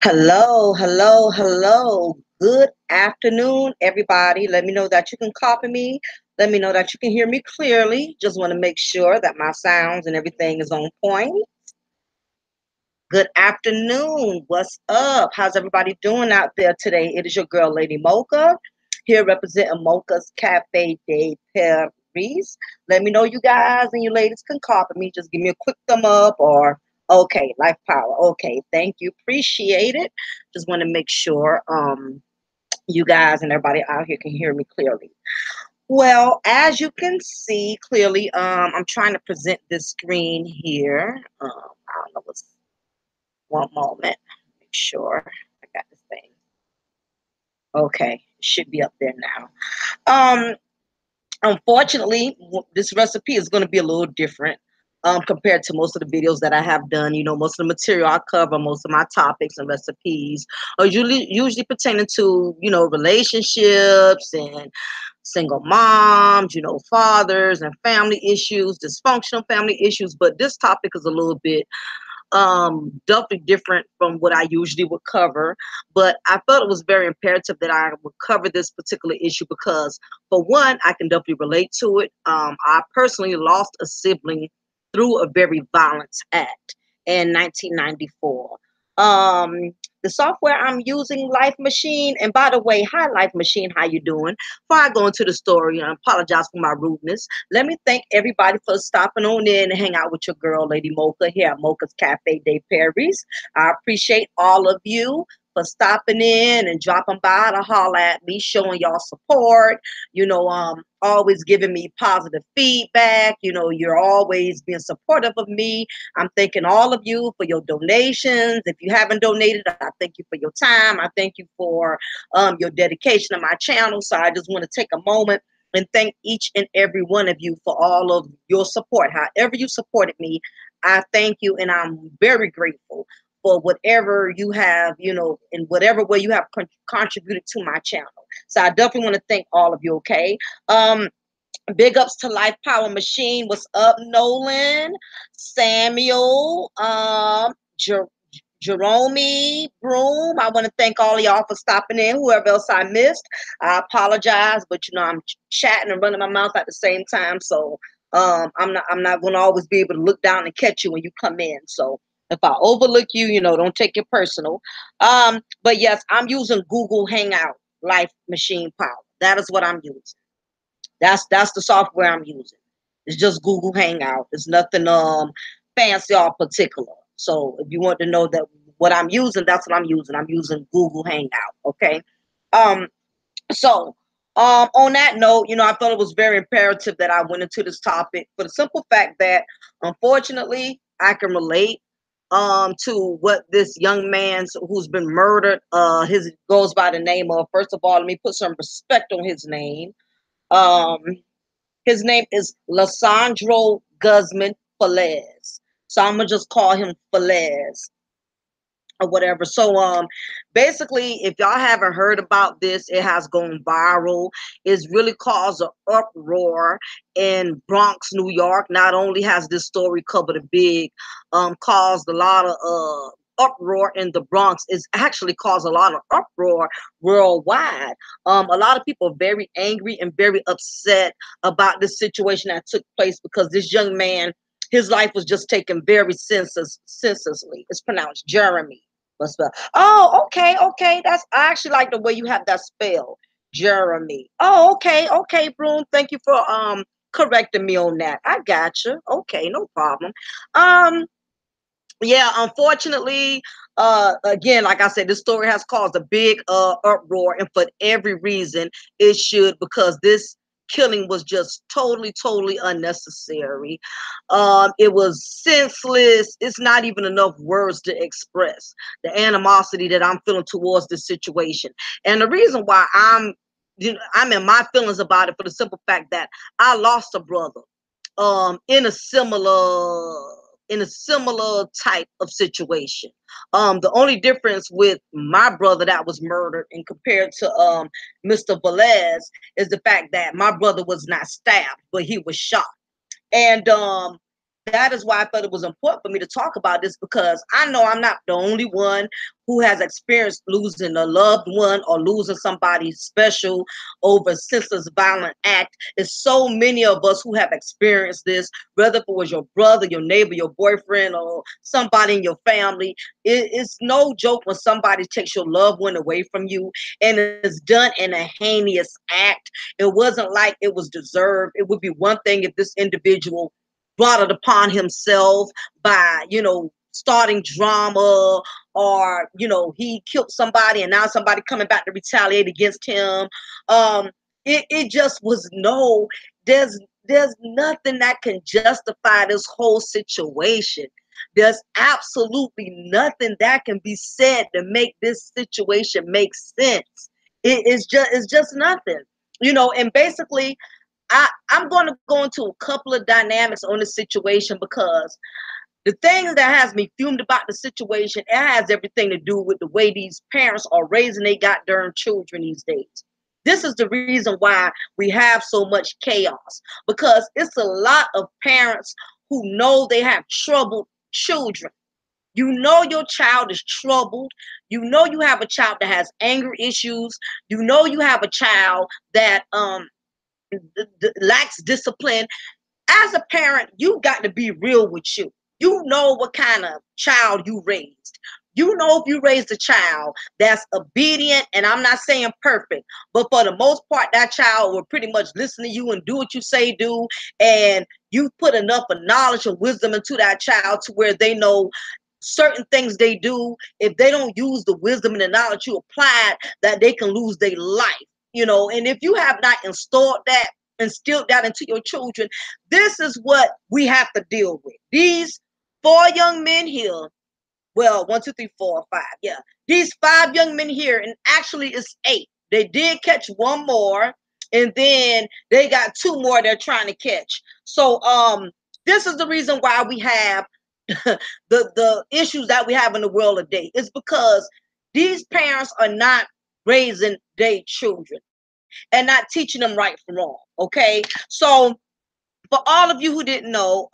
Hello, hello, hello. Good afternoon, everybody. Let me know that you can copy me. Let me know that you can hear me clearly. Just want to make sure that my sounds and everything is on point. Good afternoon. What's up? How's everybody doing out there today? It is your girl, Lady Mocha, here representing Mocha's Cafe de Paris. Let me know you guys and you ladies can copy me. Just give me a quick thumb up or okay, life power. Okay, thank you. Appreciate it. Just want to make sure you guys and everybody out here can hear me clearly. Well, as you can see clearly, I'm trying to present this screen here. I don't know what's one moment. Make sure I got this thing. Okay, it should be up there now. Um, Unfortunately, this recipe is going to be a little different compared to most of the videos that I have done. You know, most of the material I cover, most of my topics and recipes are usually pertaining to, you know, relationships and single moms, you know, fathers and family issues, dysfunctional family issues. But this topic is a little bit definitely different from what I usually would cover. But I felt it was very imperative that I would cover this particular issue because, for one, I can definitely relate to it. I personally lost a sibling through a very violent act in 1994. Um, the software I'm using, Life Machine, and by the way, hi Life Machine, how you doing? Before I go into the story, I apologize for my rudeness. Let me thank everybody for stopping on in and hang out with your girl, Lady Mocha, here at Mocha's Cafe de Paris. I appreciate all of you for stopping in and dropping by to holler at me, showing y'all support, always giving me positive feedback. You know, you're always being supportive of me. I'm thanking all of you for your donations. If you haven't donated, I thank you for your time. I thank you for your dedication to my channel. So I just want to take a moment and thank each and every one of you for all of your support. However you supported me, I thank you, and I'm very grateful for whatever you have, you know, in whatever way you have contributed to my channel. So I definitely want to thank all of you, okay? Um, Big ups to Life Power Machine. What's up, Nolan? Samuel, Jerome, Broom. I want to thank all of y'all for stopping in. Whoever else I missed, I apologize, but you know I'm chatting and running my mouth at the same time, so I'm not going to always be able to look down and catch you when you come in. So if I overlook you, you know, don't take it personal. But yes, I'm using Google Hangout Life Machine Power. That is what I'm using. That's the software I'm using. It's just Google Hangout. It's nothing fancy or particular. So if you want to know that what I'm using, that's what I'm using. I'm using Google Hangout. Okay. Um. So on that note, you know, I thought it was very imperative that I went into this topic for the simple fact that, unfortunately, I can relate to what this young man's who's been murdered. His goes by the name of. First of all, let me put some respect on his name. Um, his name is Lysandro Guzman Felez. So I'm gonna just call him Felez or whatever. So basically, if y'all haven't heard about this, it has gone viral. It's really caused an uproar in Bronx, New York. Not only has this story covered a big caused a lot of uproar in the Bronx, it's actually caused a lot of uproar worldwide. A lot of people are very angry and very upset about this situation that took place because this young man, his life was just taken very senselessly. It's pronounced Jeremy. What's spell? Oh, okay, okay. That's I actually like the way you have that spell, Jeremy. Oh, okay, okay, Broom. Thank you for correcting me on that. I got you. Okay, no problem. Um, yeah, unfortunately, again, like I said, this story has caused a big uproar, and for every reason it should, because this killing was just totally unnecessary. It was senseless. It's not even enough words to express the animosity that I'm feeling towards this situation. And the reason why I'm in my feelings about it, for the simple fact that I lost a brother in a similar type of situation. The only difference with my brother that was murdered and compared to Mr. Velez is the fact that my brother was not stabbed, but he was shot. And that is why I thought it was important for me to talk about this, because I know I'm not the only one who has experienced losing a loved one or losing somebody special over a senseless violent act. It's so many of us who have experienced this, whether it was your brother, your neighbor, your boyfriend, or somebody in your family. It's no joke when somebody takes your loved one away from you, and it's done in a heinous act. It wasn't like it was deserved. It would be one thing if this individual brought it upon himself by, starting drama, or, he killed somebody and now somebody coming back to retaliate against him. Um, it just was there's nothing that can justify this whole situation. There's absolutely nothing that can be said to make this situation make sense. It's just nothing, and basically I'm going to go into a couple of dynamics on the situation, because the thing that has me fumed about the situation, it has everything to do with the way these parents are raising their goddamn children these days. This is the reason why we have so much chaos, because it's a lot of parents who know they have troubled children. You know your child is troubled. You know you have a child that has anger issues. You know you have a child that lacks discipline. As a parent, you got to be real with you. You know what kind of child you raised. You know if you raised a child that's obedient, and I'm not saying perfect, but for the most part, that child will pretty much listen to you and do what you say do, and you put enough of knowledge and wisdom into that child to where they know certain things they do, if they don't use the wisdom and the knowledge you applied, that they can lose their life. And if you have not instilled that into your children, this is what we have to deal with. These four young men here, well, 1, 2, 3, 4, 5, yeah. These 5 young men here, and actually it's 8. They did catch one more, and then they got 2 more they're trying to catch. So this is the reason why we have the issues that we have in the world today. It's because these parents are not raising their children and not teaching them right from wrong. Okay, so for all of you who didn't know,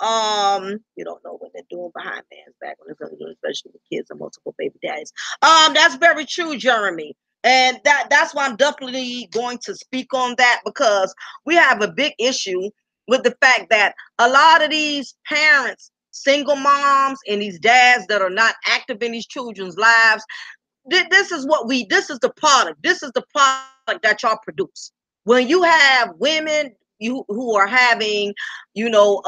you don't know what they're doing behind man's back when it's doing, especially with kids and multiple baby daddies. That's very true, Jeremy. And that's why I'm definitely going to speak on that, because we have a big issue with the fact that a lot of these parents, single moms, and these dads that are not active in these children's lives, this is the product. This is the product that y'all produce. When you have women who are having, you know,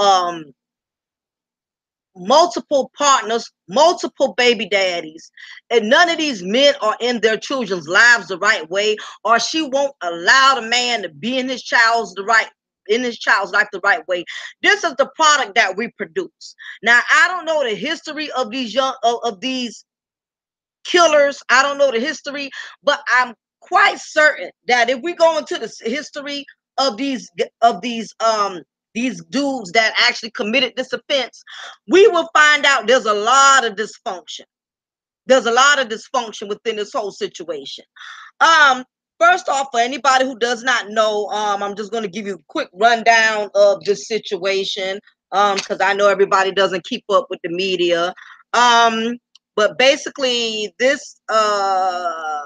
multiple partners, multiple baby daddies, and none of these men are in their children's lives the right way, or she won't allow the man to be in his child's life the right way. This is the product that we produce. Now, I don't know the history of these killers. I don't know the history, but I'm quite certain that if we go into the history of these dudes that actually committed this offense, we will find out there's a lot of dysfunction. There's a lot of dysfunction within this whole situation. Um, First off, for anybody who does not know, I'm just going to give you a quick rundown of this situation, because I know everybody doesn't keep up with the media. But basically, this well,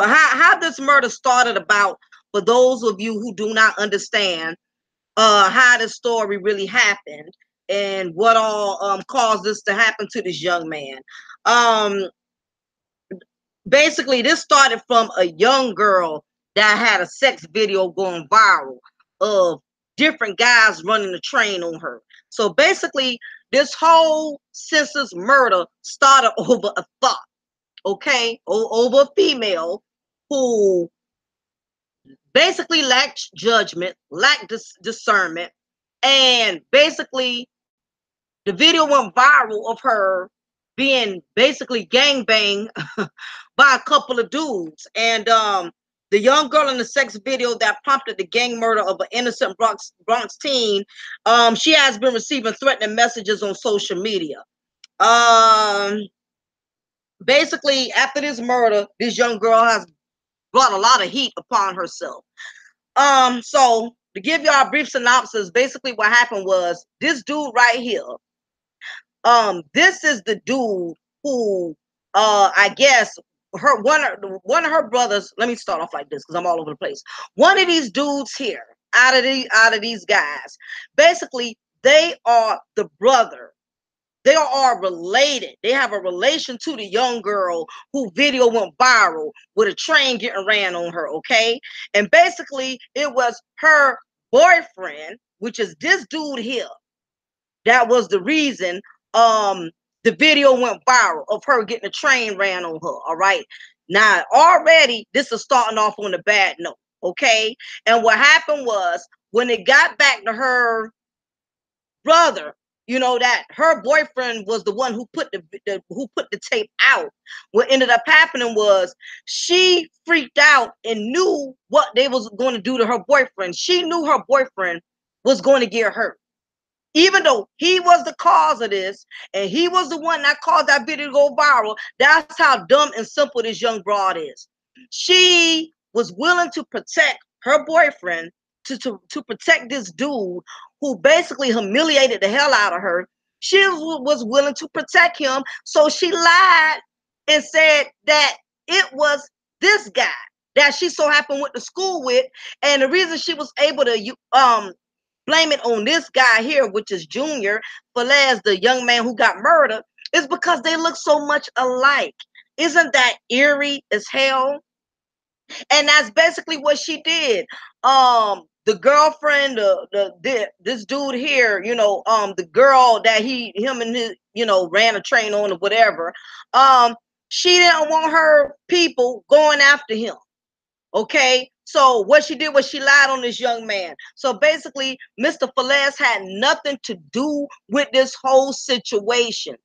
how this murder started about, for those of you who do not understand how this story really happened and what all caused this to happen to this young man. Um, Basically, this started from a young girl that had a sex video going viral of different guys running the train on her. So basically, this whole senseless murder started over a thought, okay, over a female who basically lacked judgment, lacked discernment, and basically the video went viral of her being basically gangbanged by a couple of dudes. And the young girl in the sex video that prompted the gang murder of an innocent Bronx teen, she has been receiving threatening messages on social media. Um, Basically, after this murder, this young girl has brought a lot of heat upon herself. So to give y'all a brief synopsis, basically what happened was this dude right here. This is the dude who, I guess one of her brothers. Let me start off like this because I'm all over the place. One of these dudes here, out of these guys, basically they are the brother. They are related. They have a relation to the young girl who video went viral with a train getting ran on her, okay? And basically, it was her boyfriend, which is this dude here, that was the reason the video went viral of her getting a train ran on her, all right? Now, already, this is starting off on a bad note, okay? And what happened was, when it got back to her brother, you know, that her boyfriend was the one who put the tape out. What ended up happening was she freaked out and knew what they was going to do to her boyfriend. She knew her boyfriend was going to get hurt, even though he was the cause of this and he was the one that caused that video to go viral. That's how dumb and simple this young broad is. She was willing to protect her boyfriend, to protect this dude who basically humiliated the hell out of her. She was willing to protect him. So she lied and said that it was this guy that she so happened went to school with. And the reason she was able to blame it on this guy here, which is Junior Velez, the young man who got murdered, is because they look so much alike. Isn't that eerie as hell? And that's basically what she did. The girlfriend, this dude here, you know, the girl that him and his, you know, ran a train on or whatever. She didn't want her people going after him. Okay, so what she did was she lied on this young man. So basically, Mr. Velez had nothing to do with this whole situation.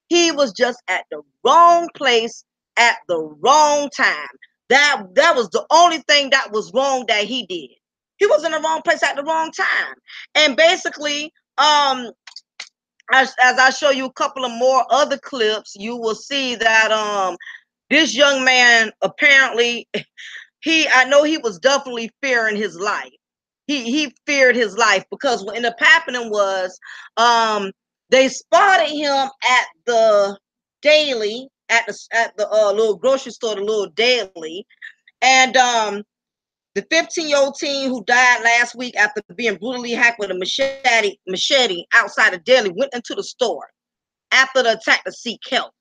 He was just at the wrong place at the wrong time. That was the only thing that was wrong that he did. He was in the wrong place at the wrong time. And basically, as I show you a couple of more other clips, you will see that this young man apparently I know he was definitely fearing his life. He feared his life because what ended up happening was they spotted him at the daily, at the little grocery store, the little daily. And the 15-year-old teen who died last week after being brutally hacked with a machete outside the deli went into the store after the attack to seek help,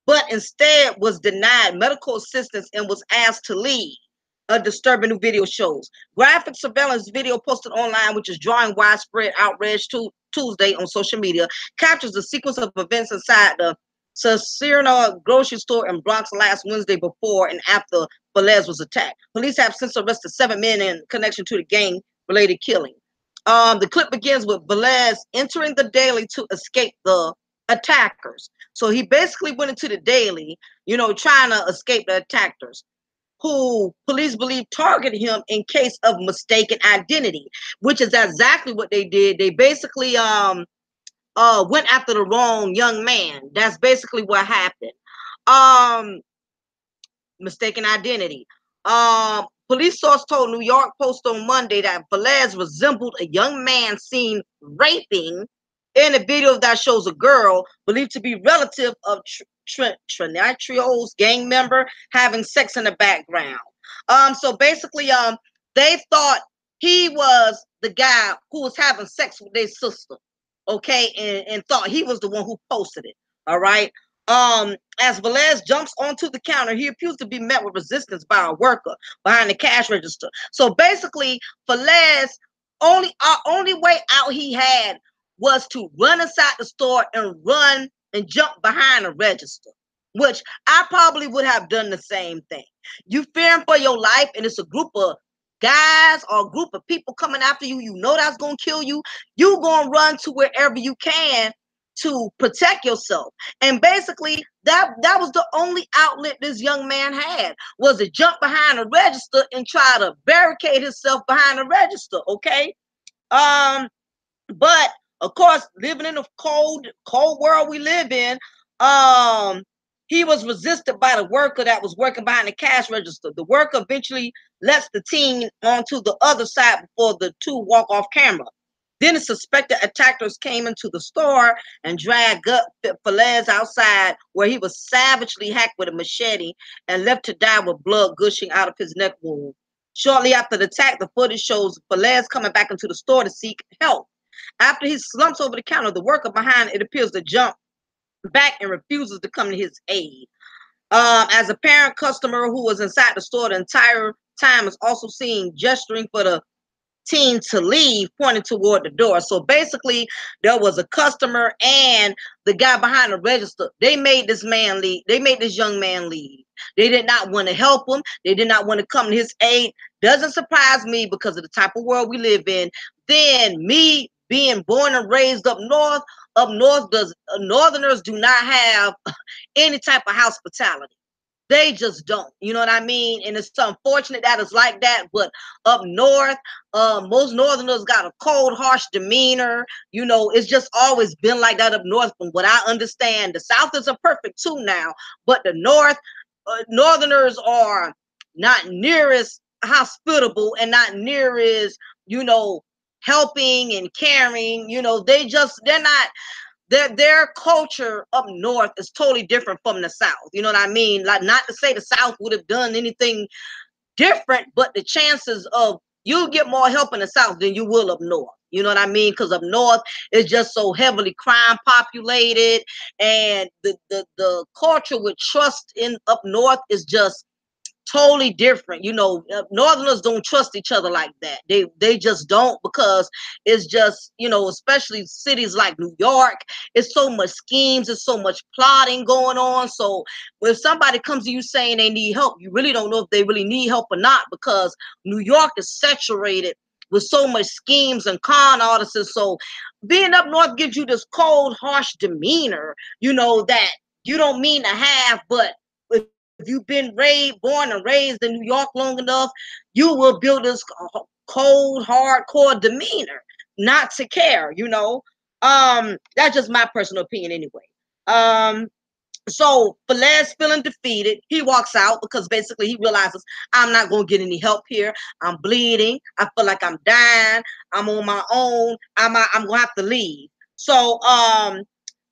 but instead was denied medical assistance and was asked to leave. A disturbing new video shows. Graphic surveillance video posted online, which is drawing widespread outrage Tuesday on social media, captures the sequence of events inside the 𝐜𝐴T𝐚'𝐬 grocery store in Bronx last Wednesday before and after Velez was attacked. Police have since arrested 7 men in connection to the gang-related killing. The clip begins with Velez entering the daily to escape the attackers. So he basically went into the daily, you know, trying to escape the attackers, who police believe targeted him in case of mistaken identity, which is exactly what they did. They basically went after the wrong young man. That's basically what happened. Mistaken identity. Police source told New York Post on Monday that Velez resembled a young man seen raping in a video that shows a girl believed to be relative of 𝐜𝐴T𝐚'𝐬's gang member having sex in the background. So basically, they thought he was the guy who was having sex with their sister, okay, and thought he was the one who posted it. All right. As Velez jumps onto the counter, he appears to be met with resistance by a worker behind the cash register. So basically, Velez only way out he had was to run inside the store and run and jump behind the register, which I probably would have done the same thing. You fearing for your life, and it's a group of guys or a group of people coming after you, you know that's gonna kill you. You gonna run to wherever you can to protect yourself. And basically, that was the only outlet this young man had, was to jump behind a register and try to barricade himself behind the register. Okay. But of course, living in the cold world we live in, He was resisted by the worker that was working behind the cash register. The worker eventually lets the teen onto the other side before the two walk off camera. Then the suspected attackers came into the store and dragged up Velez outside, where he was savagely hacked with a machete and left to die with blood gushing out of his neck wound. Shortly after the attack, the footage shows Velez coming back into the store to seek help. After he slumps over the counter, the worker behind it appears to jump back and refuses to come to his aid. As a parent customer who was inside the store the entire time is also seen gesturing for the teen to leave, pointing toward the door. So basically, there was a customer and the guy behind the register. They made this man leave. They made this young man leave. They did not want to help him. They did not want to come to his aid. Doesn't surprise me because of the type of world we live in. Then me being born and raised up north, northerners do not have any type of hospitality. They just don't. You know what I mean? And it's unfortunate that it's like that. But up north, most northerners got a cold, harsh demeanor. You know, it's just always been like that up north from what I understand. The South isn't perfect too now, but the north, northerners are not near as hospitable and not near as, you know, helping and caring. You know, they're not, their culture up north is totally different from the South. You know what I mean? Like, not to say the South would have done anything different, but the chances of you get more help in the South than you will up north. You know what I mean? Because up north is just so heavily crime populated, and the culture with trust in up north is just totally different. You know, northerners don't trust each other like that. They just don't, because it's just, you know, especially cities like New York, it's so much schemes, it's so much plotting going on. So if somebody comes to you saying they need help, you really don't know if they really need help or not, because New York is saturated with so much schemes and con artists. So being up north gives you this cold, harsh demeanor, you know, that you don't mean to have. But if you've been born and raised in New York long enough, you will build this cold, hardcore demeanor, not to care, you know. That's just my personal opinion anyway. Um, so Velez feeling defeated, he walks out because basically he realizes, I'm not gonna get any help here. I'm bleeding. I feel like I'm dying. I'm on my own. I'm gonna have to leave. So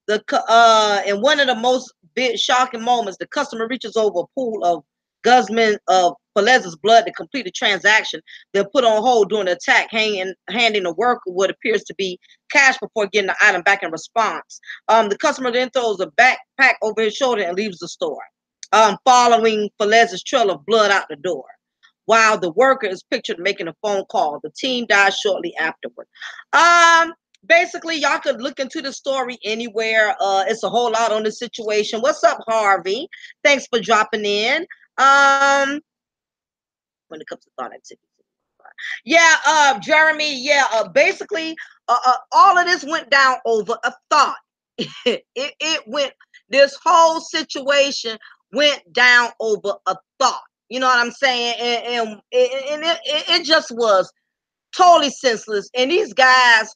in one of the most big shocking moments, the customer reaches over a pool of Guzman of Velez's blood to complete a transaction. They're put on hold during the attack, handing the worker what appears to be cash before getting the item back in response. The customer then throws a backpack over his shoulder and leaves the store, following Velez's trail of blood out the door. While the worker is pictured making a phone call, the team dies shortly afterward. Basically, y'all could look into the story anywhere. It's a whole lot on the situation. What's up, Harvey? Thanks for dropping in. When it comes to thought activity. Yeah, Jeremy, yeah, basically, all of this went down over a thought. it went, this whole situation went down over a thought. You know what I'm saying? And it just was totally senseless. And these guys,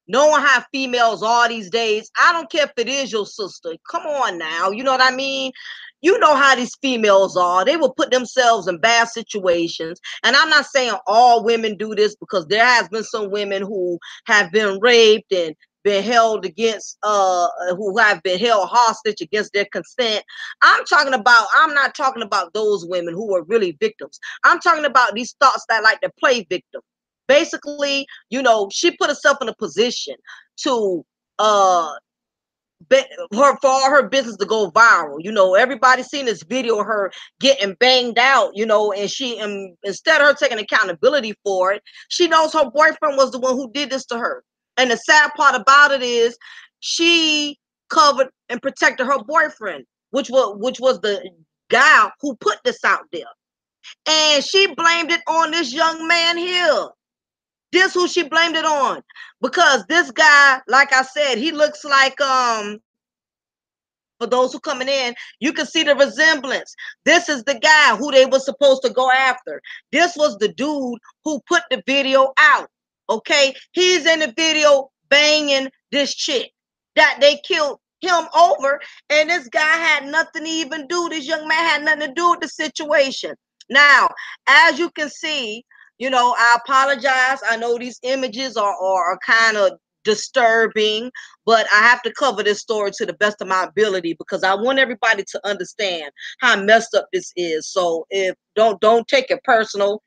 knowing how females are these days, I don't care if it is your sister. Come on now. You know what I mean? You know how these females are. They will put themselves in bad situations. And I'm not saying all women do this, because there has been some women who have been raped and been held against, who have been held hostage against their consent. I'm not talking about those women who are really victims. I'm talking about these thoughts that like to play victim. Basically, you know, she put herself in a position to for all her business to go viral. You know, everybody's seen this video of her getting banged out, you know, and she, instead of her taking accountability for it, she knows her boyfriend was the one who did this to her. And the sad part about it is she covered and protected her boyfriend, which was the guy who put this out there. And she blamed it on this young man here. This who she blamed it on, because this guy, like I said, he looks like, for those who coming in, you can see the resemblance. This is the guy who they were supposed to go after. This was the dude who put the video out. Okay, he's in the video banging this chick that they killed him over, and this guy had nothing to even do. This young man had nothing to do with the situation. Now, as you can see, I apologize. I know these images are kind of disturbing, but I have to cover this story to the best of my ability because I want everybody to understand how messed up this is. So if don't take it personal.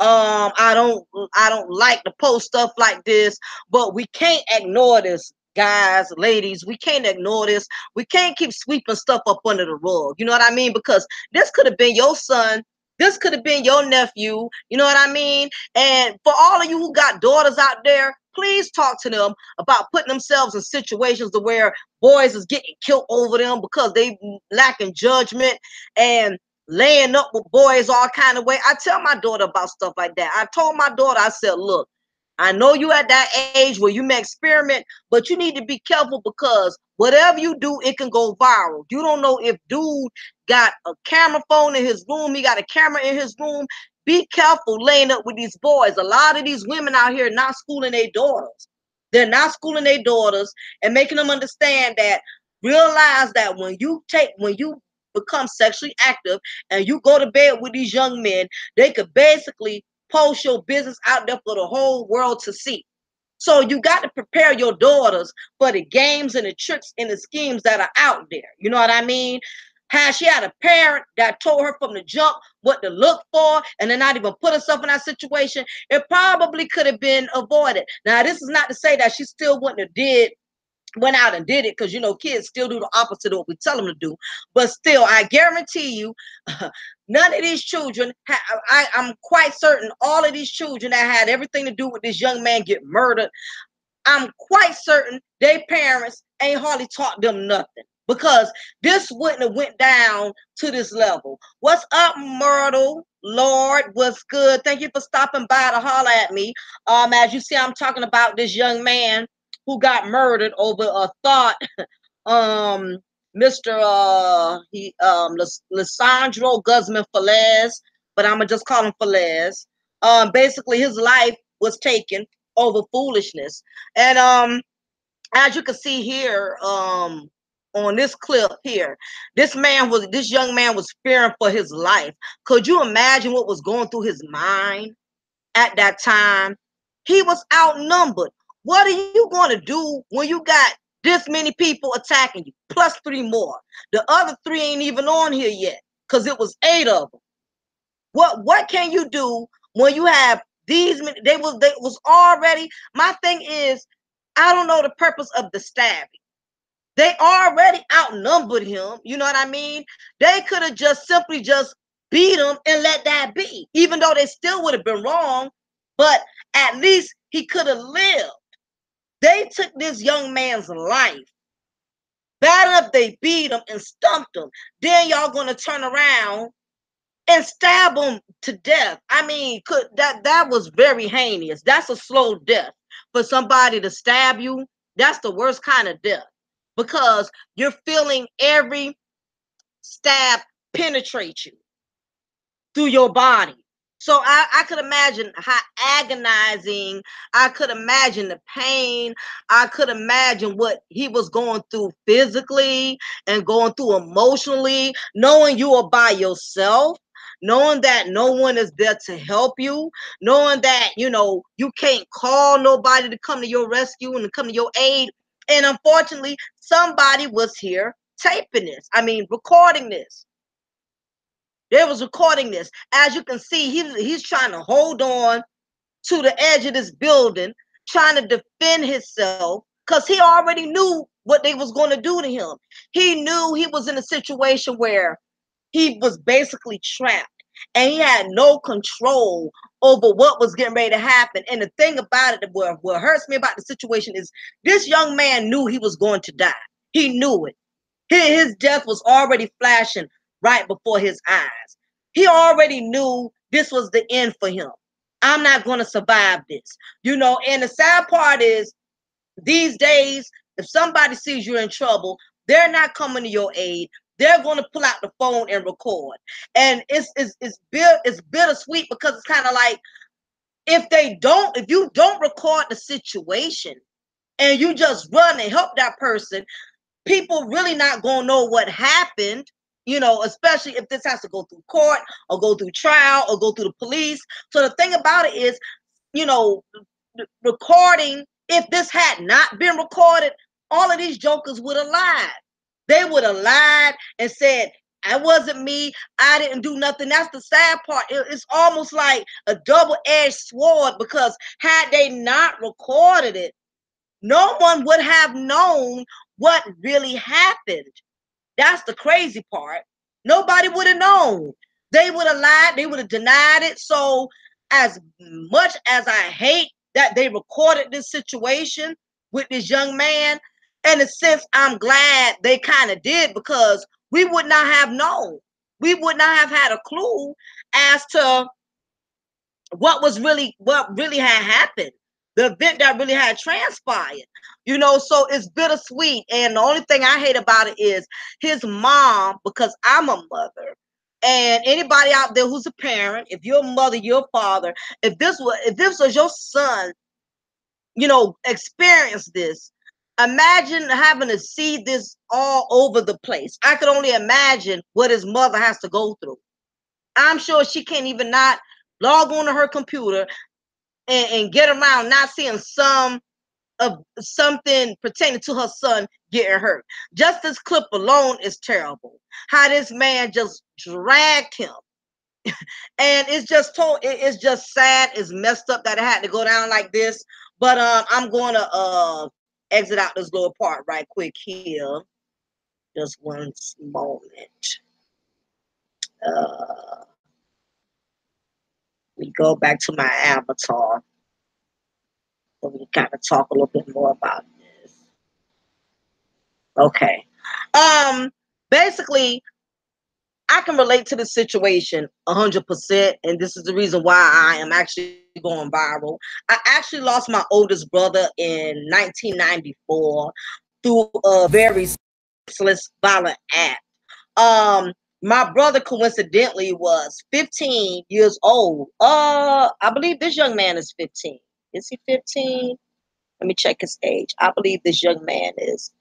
I don't like to post stuff like this, but we can't ignore this, guys, ladies. We can't ignore this. We can't keep sweeping stuff up under the rug. You know what I mean? Because this could have been your son. This could have been your nephew. You know what I mean? And for all of you who got daughters out there, please talk to them about putting themselves in situations to where boys is getting killed over them because they lacking judgment and laying up with boys all kind of way. I tell my daughter about stuff like that. I told my daughter, I said, look, I know you at that age where you may experiment, but you need to be careful because whatever you do, it can go viral. You don't know if dude got a camera phone in his room, he got a camera in his room. Be careful laying up with these boys. A lot of these women out here not schooling their daughters. They're not schooling their daughters and making them understand that realize that when you become sexually active and you go to bed with these young men, they could basically post your business out there for the whole world to see. So you got to prepare your daughters for the games and the tricks and the schemes that are out there. You know what I mean? Had she had a parent that told her from the jump what to look for and then not even put herself in that situation, it probably could have been avoided. Now, this is not to say that she still wouldn't have went out and did it, because kids still do the opposite of what we tell them to do. But still, I guarantee you, none of these children, I'm quite certain all of these children that had everything to do with this young man get murdered, I'm quite certain their parents ain't hardly taught them nothing, because this wouldn't have went down to this level. What's up, Myrtle? Lord, what's good? Thank you for stopping by to holler at me. As you see, I'm talking about this young man who got murdered over a Thot. Mr. Lysandro Guzman Felez, but I'm gonna just call him Felez. Basically his life was taken over foolishness. And as you can see here, on this clip here, this young man was fearing for his life. Could you imagine what was going through his mind at that time? He was outnumbered. What are you going to do when you got this many people attacking you, plus 3 more? The other 3 ain't even on here yet, because it was 8 of them. What can you do when you have these many? They was already. My thing is, I don't know the purpose of the stabbing. They already outnumbered him. You know what I mean? They could have just simply just beat him and let that be, even though they still would have been wrong. But at least he could have lived. They took this young man's life. Bad enough they beat him and stumped him. Then y'all gonna turn around and stab him to death. I mean, that was very heinous. That's a slow death. For somebody to stab you, that's the worst kind of death, because you're feeling every stab penetrate you through your body. So I could imagine how agonizing, I could imagine the pain, I could imagine what he was going through physically and going through emotionally, knowing you are by yourself, knowing that no one is there to help you, knowing that, you can't call nobody to come to your rescue and to come to your aid. And unfortunately, somebody was here taping this, recording this. They was recording this. As you can see, he's trying to hold on to the edge of this building, trying to defend himself, because he already knew what they was going to do to him. He knew he was in a situation where he was basically trapped and he had no control over what was getting ready to happen. And the thing about it, what hurts me about the situation is this young man knew he was going to die. He knew it. His death was already flashing right before his eyes. He already knew this was the end for him. I'm not going to survive this. And the sad part is, these days, if somebody sees you're in trouble, they're not coming to your aid. They're going to pull out the phone and record. And it's bittersweet, because it's kind of like, if you don't record the situation and you just run and help that person, people really not gonna know what happened, you know, especially if this has to go through court or go through trial or go through the police. So the thing about it is, you know, recording, if this had not been recorded, all of these jokers would have lied. They would have lied and said, "I wasn't me. I didn't do nothing." That's the sad part. It's almost like a double-edged sword, because had they not recorded it, no one would have known what really happened. That's the crazy part. Nobody would have known. They would have lied. They would have denied it. So, as much as I hate that they recorded this situation with this young man, in a sense, I'm glad they kind of did, because we would not have known. We would not have had a clue as to what really had happened, the event that really had transpired, you know. So it's bittersweet, and the only thing I hate about it is his mom, because I'm a mother, and anybody out there who's a parent, if you're a mother, you're a father, if this was your son, you know, experience this, imagine having to see this all over the place. I could only imagine what his mother has to go through. I'm sure she can't even not log on to her computer and get around not seeing some of something pertaining to her son getting hurt. Just this clip alone is terrible. How this man just dragged him. And it's just it's just sad, it's messed up that it had to go down like this. But I'm gonna exit out this little part right quick here. Just one moment. Uh we go back to my avatar, so we kind of talk a little bit more about this. Okay. Um, Basically, I can relate to the situation 100%, and this is the reason why I am actually going viral. I actually lost my oldest brother in 1994 through a very senseless, violent act. Um, my brother coincidentally was 15 years old. I believe this young man is 15. Is he 15? Let me check his age. I believe this young man is.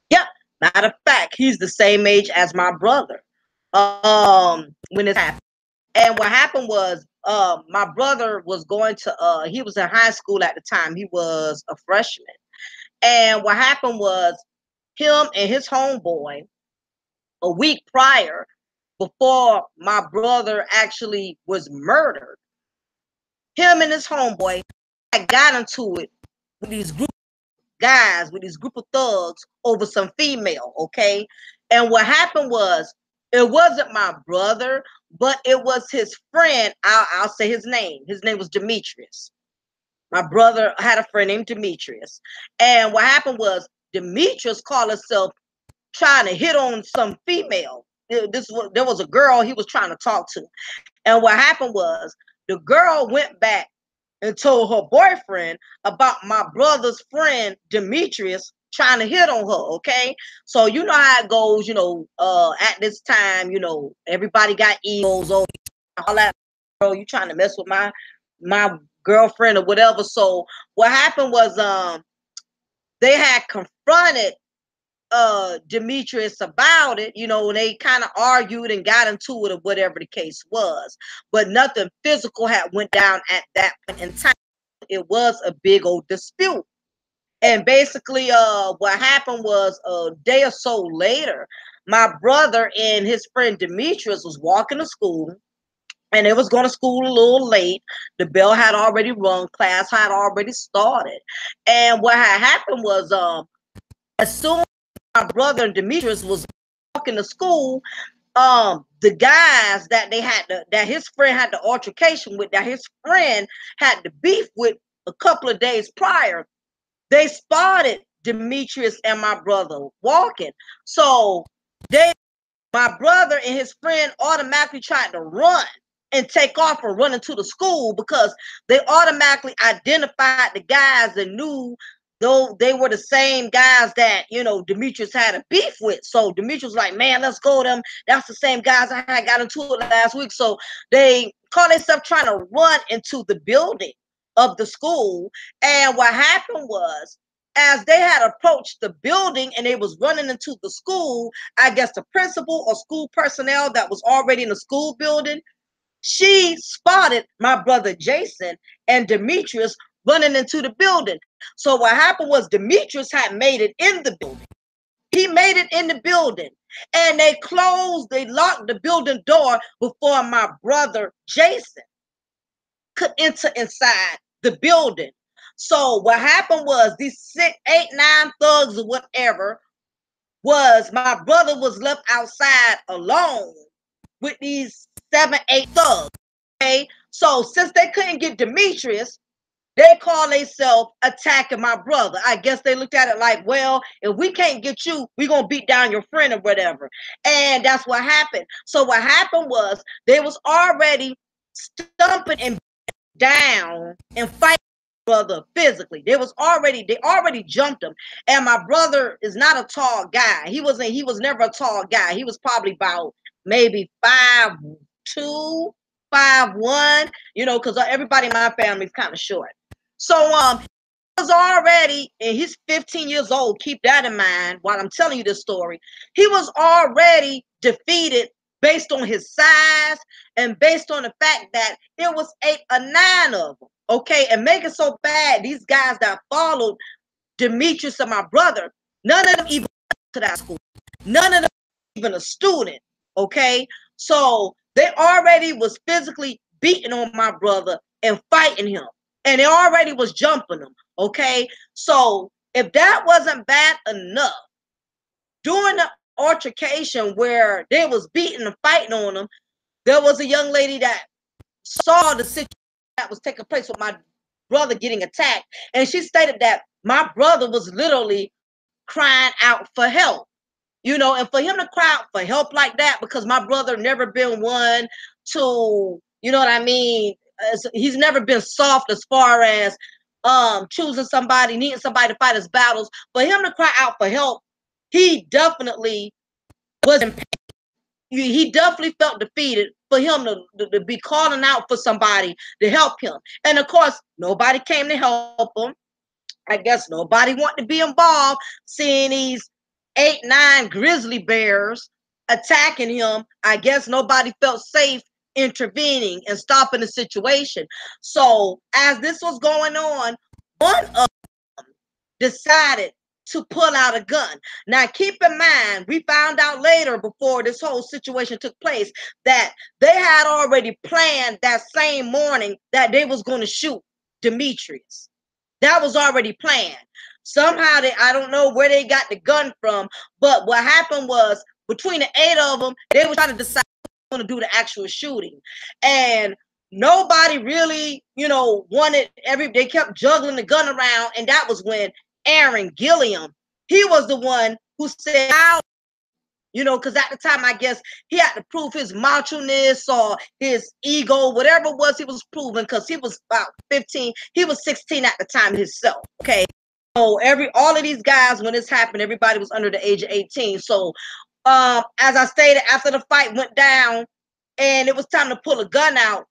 Yep. Matter of fact, he's the same age as my brother. When this happened. And what happened was, my brother was going to, he was in high school at the time. He was a freshman. And what happened was, him and his homeboy, a week prior, before my brother actually was murdered, him and his homeboy had got into it with these guys, with this group of thugs over some female, okay? And what happened was, it wasn't my brother, but it was his friend. I'll say his name. His name was Demetrius. My brother had a friend named Demetrius. And what happened was, Demetrius called himself trying to hit on some female. There was a girl he was trying to talk to. And what happened was, the girl went back and told her boyfriend about my brother's friend Demetrius trying to hit on her. Okay, so you know how it goes. You know, at this time, you know, everybody got egos. Oh, all that, bro. You trying to mess with my girlfriend or whatever. So what happened was, they had confronted Demetrius about it. You know, they kind of argued and got into it or whatever the case was, but nothing physical had went down at that point in time. It was a big old dispute. And basically, what happened was, a day or so later, my brother and his friend Demetrius was walking to school, and they was going to school a little late. The bell had already rung, class had already started. And what had happened was, as soon as my brother and Demetrius was walking to school, the guys that that his friend had the altercation with, that his friend had the beef with a couple of days prior, they spotted Demetrius and my brother walking. So my brother and his friend automatically tried to run and take off and run into the school, because they automatically identified the guys and knew though they were the same guys that, you know, Demetrius had a beef with. So Demetrius was like, man, let's go them. That's the same guys I had got into it last week. So they caught themselves trying to run into the building of the school. And what happened was, as they had approached the building and they was running into the school, I guess the principal or school personnel that was already in the school building, she spotted my brother Jason and Demetrius running into the building. So what happened was Demetrius had made it in the building. He made it in the building, and they locked the building door before my brother Jason could enter inside the building. So what happened was these 6, 8, 9 thugs or whatever, was my brother was left outside alone with these 7, 8 thugs. Okay, so since they couldn't get Demetrius, they call themselves attacking my brother. I guess they looked at it like, well, if we can't get you, we're going to beat down your friend or whatever. And that's what happened. So what happened was they was already stumping and down and fighting brother physically. They already jumped him. And my brother is not a tall guy. He was never a tall guy. He was probably about maybe 5'2", 5'1", because everybody in my family is kind of short. So he was already, and he's 15 years old. Keep that in mind while I'm telling you this story. He was already defeated based on his size and based on the fact that it was 8 or 9 of them. Okay, and make it so bad, these guys that followed Demetrius and my brother, none of them even to that school. None of them even a student. Okay, so they already was physically beating on my brother and fighting him, and they already was jumping him. Okay, so if that wasn't bad enough, during the altercation where they was beating and fighting on him, there was a young lady that saw the situation that was taking place with my brother getting attacked, and she stated that my brother was literally crying out for help. And for him to cry out for help like that, because my brother never been one to, what I mean, he's never been soft as far as choosing somebody, needing somebody to fight his battles. For him to cry out for help, he definitely was in pain. He definitely felt defeated for him to be calling out for somebody to help him. And of course, nobody came to help him. I guess nobody wanted to be involved, seeing these 8, 9 grizzly bears attacking him. I guess nobody felt safe intervening and stopping the situation. So as this was going on, one of them decided to pull out a gun. Now, keep in mind, we found out later, before this whole situation took place, that they had already planned that same morning that they was going to shoot Demetrius. That was already planned. Somehow I don't know where they got the gun from, but what happened was between the 8 of them, they were trying to decide who was going to do the actual shooting. And nobody really, wanted they kept juggling the gun around, and that was when Aaron Gilliam, he was the one who said, because at the time, I guess he had to prove his macho-ness or his ego, whatever it was he was proving, because he was about 15. He was 16 at the time himself. Okay. So all of these guys, when this happened, everybody was under the age of 18. So as I stated, after the fight went down and it was time to pull a gun out,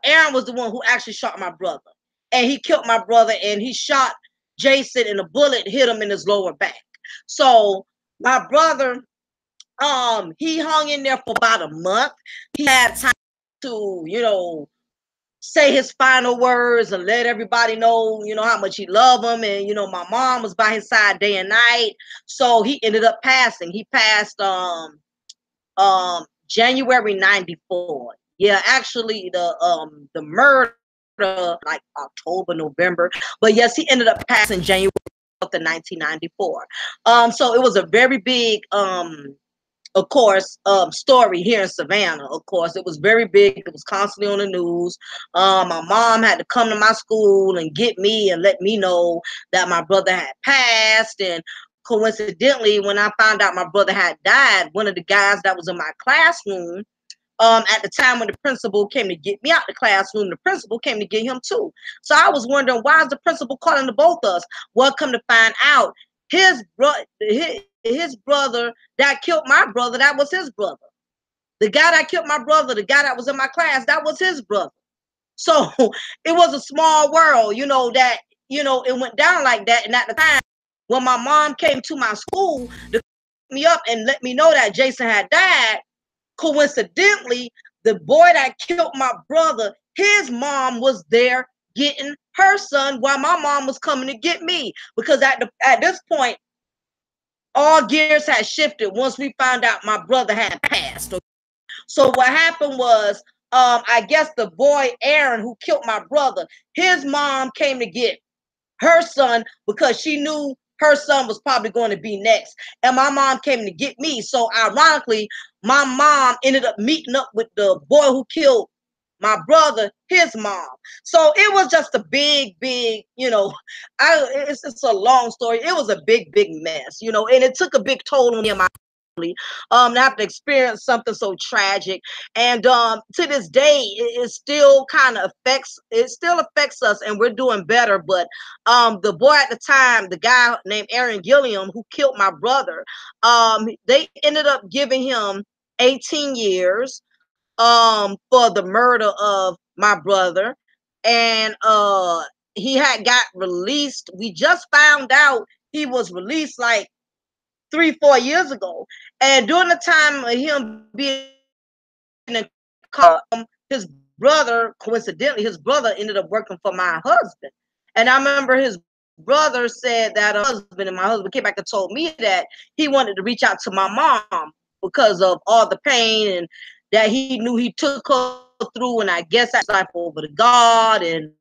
Aaron was the one who actually shot my brother. And he killed my brother, and he shot Jason, and a bullet hit him in his lower back. So my brother, he hung in there for about a month. He had time to, say his final words and let everybody know, how much he loved them. And, my mom was by his side day and night. So he ended up passing. He passed January 94. Yeah, actually the murder like October, November. But yes, he ended up passing January of the 1994. So it was a very big of course, story here in Savannah. Of course, it was very big. It was constantly on the news. My mom had to come to my school and get me and let me know that my brother had passed. And coincidentally, when I found out my brother had died, one of the guys that was in my classroom, at the time when the principal came to get me out the classroom, the principal came to get him too. So I was wondering, why is the principal calling the both of us? Well, come to find out, his brother that killed my brother, that was his brother. The guy that killed my brother, the guy that was in my class, that was his brother. So it was a small world, that you know, it went down like that. And at the time, when my mom came to my school to pick me up and let me know that Jason had died, coincidentally, the boy that killed my brother, his mom was there getting her son while my mom was coming to get me. Because at this point, all gears had shifted once we found out my brother had passed. So what happened was, I guess the boy Aaron who killed my brother, his mom came to get her son because she knew her son was probably going to be next. And my mom came to get me. So ironically, my mom ended up meeting up with the boy who killed my brother, his mom. So it was just a big, you know, it's a long story. It was a big mess, you know, and it took a big toll on me and my family to have to experience something so tragic. And to this day, it still kind of affects us, and we're doing better. But the boy at the time, the guy named Aaron Gilliam who killed my brother, they ended up giving him 18 years for the murder of my brother. And he had got released. We just found out he was released like 3-4 years ago. And during the time of him being in his brother, coincidentally, his brother ended up working for my husband. And I remember his brother said that husband, and my husband came back and told me that he wanted to reach out to my mom because of all the pain and that he knew he took her through. And I guess that's life over to God. And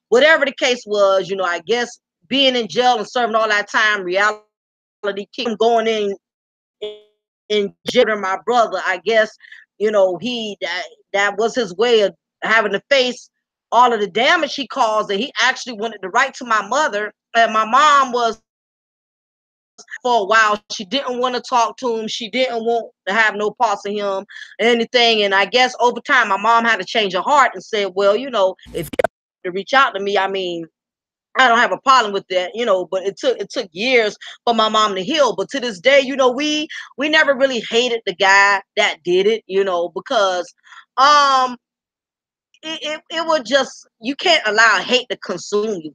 whatever the case was, you know, I guess being in jail and serving all that time, reality keep him going in jail. My brother, I guess, you know, that was his way of having to face all of the damage he caused. And he actually wanted to write to my mother, and my mom was, for a while, she didn't want to talk to him. She didn't want to have no parts of him or anything. And I guess over time, my mom had to change her heart and said, well, you know, if you have to reach out to me, I mean, I don't have a problem with that, you know, but it took years for my mom to heal. But to this day, you know, we never really hated the guy that did it, you know, because it would just, you can't allow hate to consume you.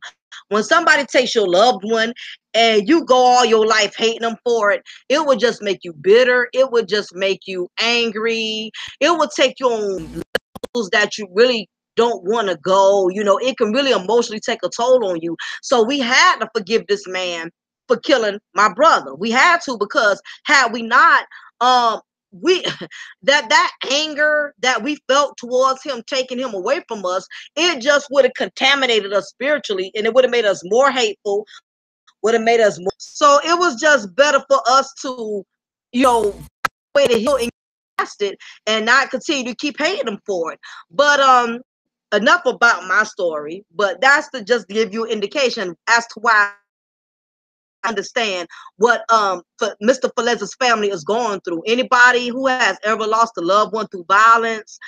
When somebody takes your loved one and you go all your life hating them for it, it would just make you bitter. It would just make you angry. It would take you on that you really don't want to go. You know, it can really emotionally take a toll on you. So we had to forgive this man for killing my brother. We had to, because had we not, we that anger that we felt towards him taking him away from us, it just would have contaminated us spiritually, and it would have made us more hateful, would have made us more. So it was just better for us to, you know, way to heal and it and not continue to keep hating them for it. But enough about my story, but that's to just give you an indication as to why I understand what Mr. Felez's family is going through. Anybody who has ever lost a loved one through violence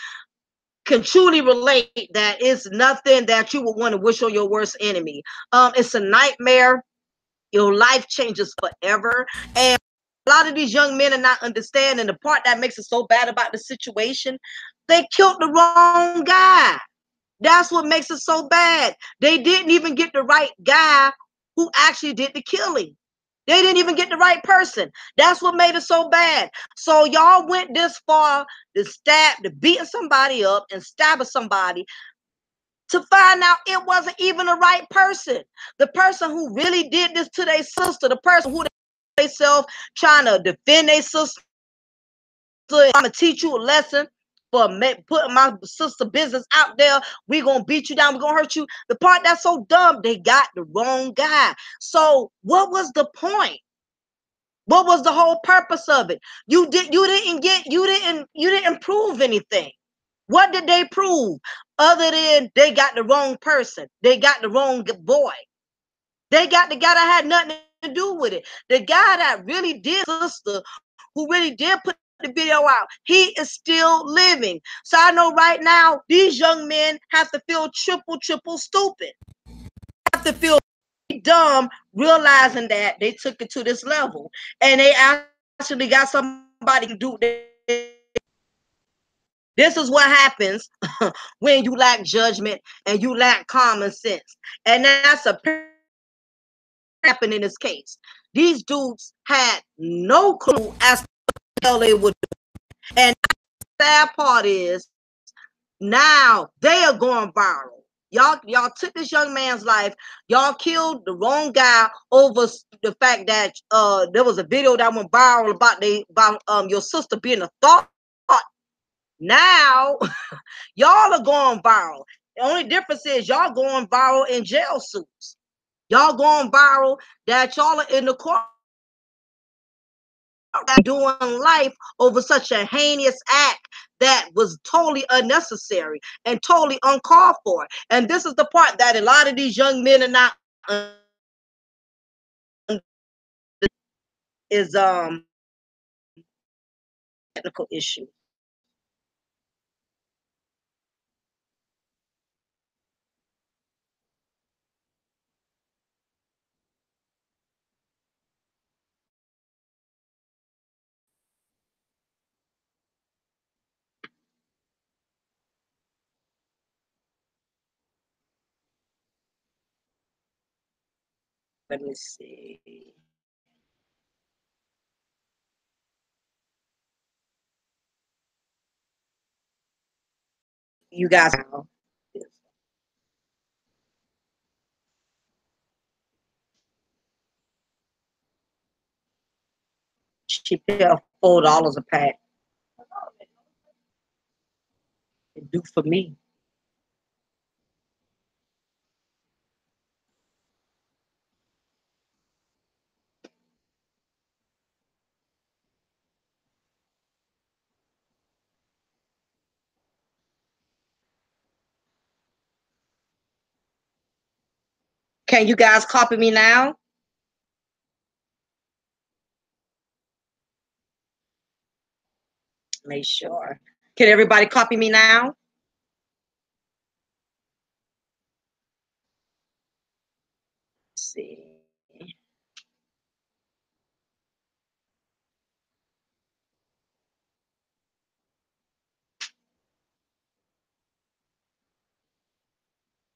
can truly relate that it's nothing that you would want to wish on your worst enemy. It's a nightmare. Your life changes forever. And a lot of these young men are not understanding the part that makes it so bad about the situation. They killed the wrong guy. That's what makes it so bad. They didn't even get the right guy who actually did the killing. They didn't even get the right person. That's what made it so bad. So y'all went this far to beating somebody up and stabbing somebody to find out it wasn't even the right person. The person who really did this to their sister, the person who they self trying to defend their sister. I'm gonna teach you a lesson for putting my sister business out there. We gonna beat you down. We gonna hurt you. The part that's so dumb, they got the wrong guy. So what was the point? What was the whole purpose of it? You didn't prove anything. What did they prove other than they got the wrong person? They got the wrong boy. They got the guy that had nothing to do with it. The guy that really did, sister, who really did put the video out, he is still living. So I know right now these young men have to feel triple stupid. Have to feel dumb, realizing that they took it to this level, and they actually got somebody to do this. This is what happens when you lack judgment and you lack common sense. And that's a happened in this case. These dudes had no clue as to what the hell they would do. And the sad part is now they are going viral. Y'all took this young man's life. Y'all killed the wrong guy over the fact that there was a video that went viral about your sister being a thought. Now y'all are going viral. The only difference is y'all going viral in jail suits. Y'all going viral that y'all are in the court doing life over such a heinous act that was totally unnecessary and totally uncalled for. And this is the part that a lot of these young men are not is technical issue. Let me see. You guys know. She paid $4 a pack. It do for me. Can you guys copy me now? Make sure. Can everybody copy me now? Let's see.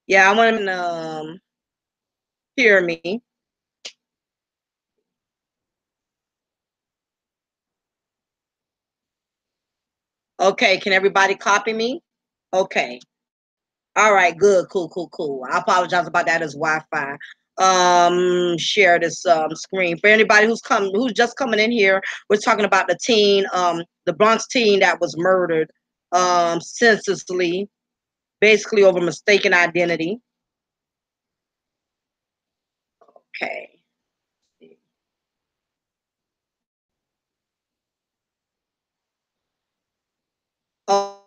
Yeah, I want to hear me. Okay, can everybody copy me? Okay. All right, good, cool, cool, cool. I apologize about that as Wi-Fi. Share this screen. For anybody who's just coming in here, we're talking about the teen, the Bronx teen that was murdered senselessly, basically over mistaken identity. Okay. Oh,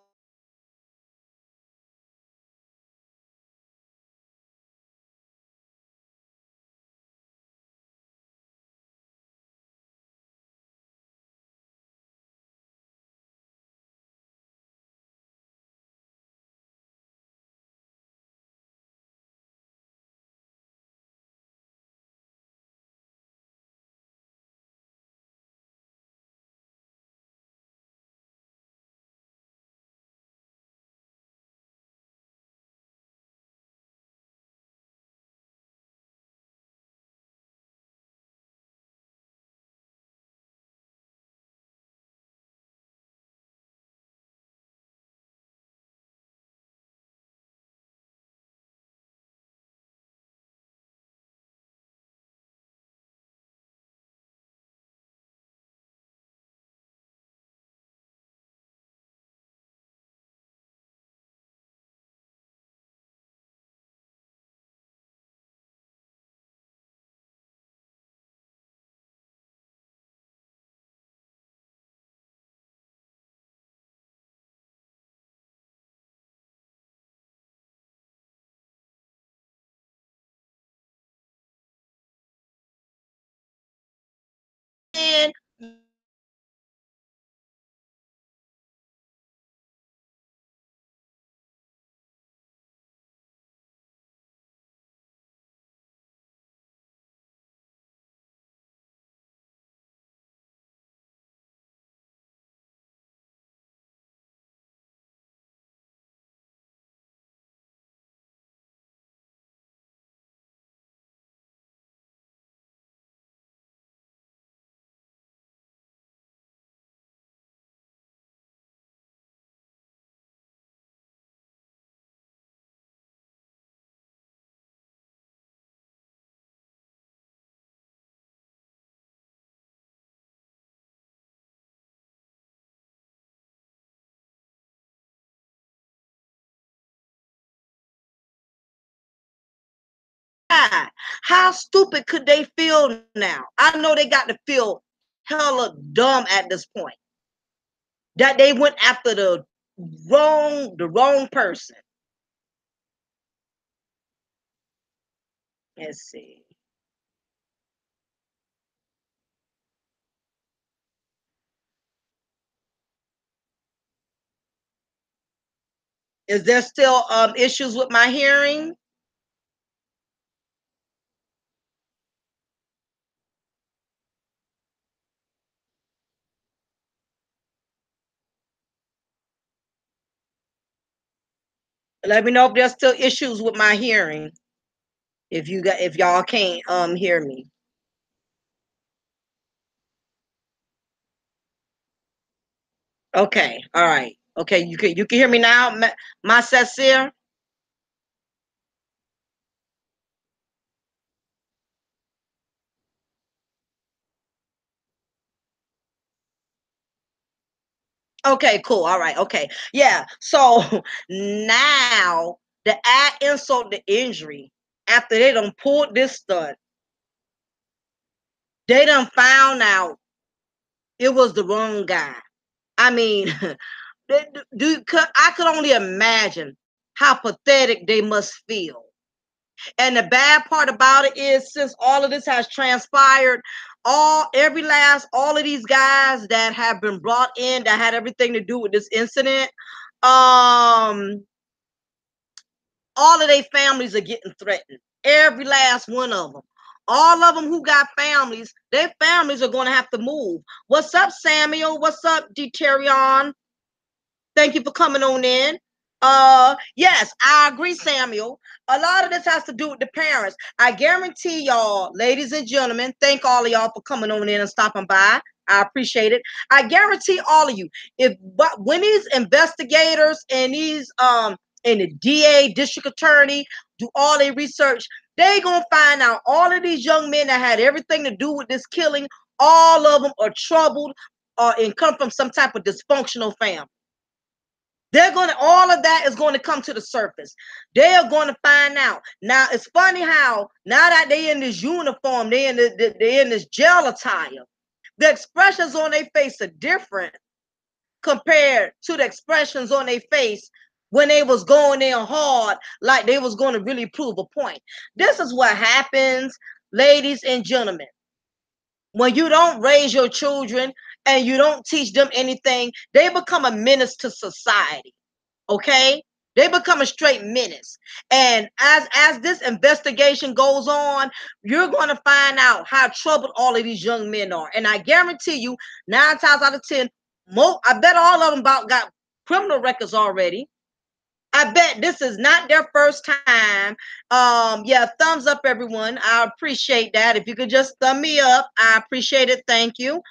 guy. How stupid could they feel now? I know they got to feel hella dumb at this point. That they went after the wrong person. Let's see. Is there still issues with my hearing? Let me know if there's still issues with my hearing. If y'all can't hear me. Okay, all right. Okay, you can hear me now, my sincere. Okay, cool. All right. Okay. Yeah. So now the add insult the injury after they done pulled this stunt, they done found out it was the wrong guy. I mean, I could only imagine how pathetic they must feel. And the bad part about it is, since all of this has transpired, all of these guys that have been brought in that had everything to do with this incident, um, all of their families are getting threatened. Every last one of them. All of them who got families, their families are going to have to move. What's up, Samuel? What's up, Deterion? Thank you for coming on in. Yes, I agree, Samuel. A lot of this has to do with the parents. I guarantee y'all, ladies and gentlemen, thank all of y'all for coming on in and stopping by. I appreciate it. I guarantee all of you, but when these investigators and the DA, district attorney, do all their research, they gonna find out all of these young men that had everything to do with this killing. All of them are troubled or and come from some type of dysfunctional family. All of that is going to come to the surface. They are going to find out. Now, it's funny how now that they in this uniform, they in this jail attire, the expressions on their face are different compared to the expressions on their face when they was going in hard, like they was going to really prove a point. This is what happens, ladies and gentlemen, when you don't raise your children and you don't teach them anything. They become a menace to society. Okay, they become a straight menace. And as this investigation goes on, you're going to find out how troubled all of these young men are. And I guarantee you, 9 times out of 10, I bet all of them about got criminal records already. I bet this is not their first time. Yeah, thumbs up, everyone. I appreciate that. If you could just thumb me up, I appreciate it. Thank you.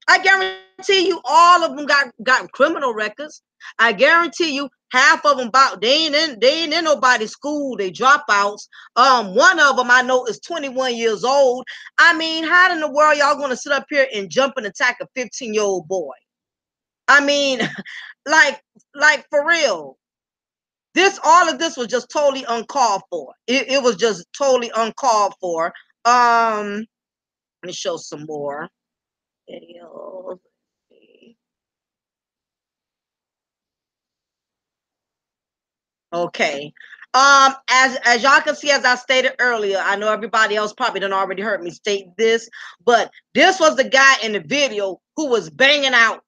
I guarantee you, all of them got criminal records. I guarantee you, half of them they ain't in nobody's school. They dropouts. One of them I know is 21 years old. I mean, how in the world y'all gonna sit up here and jump and attack a 15-year-old boy? I mean, like, for real. All of this was just totally uncalled for. It was just totally uncalled for. Let me show some more videos. Okay. As y'all can see, as I stated earlier, I know everybody else probably done already heard me state this, but this was the guy in the video who was banging out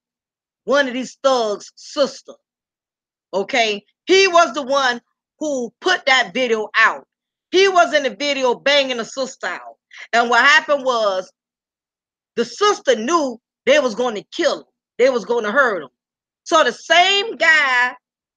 one of these thugs' sister. Okay, he was the one who put that video out. He was in the video banging the sister out. And what happened was the sister knew they was going to kill him. They was going to hurt him. So the same guy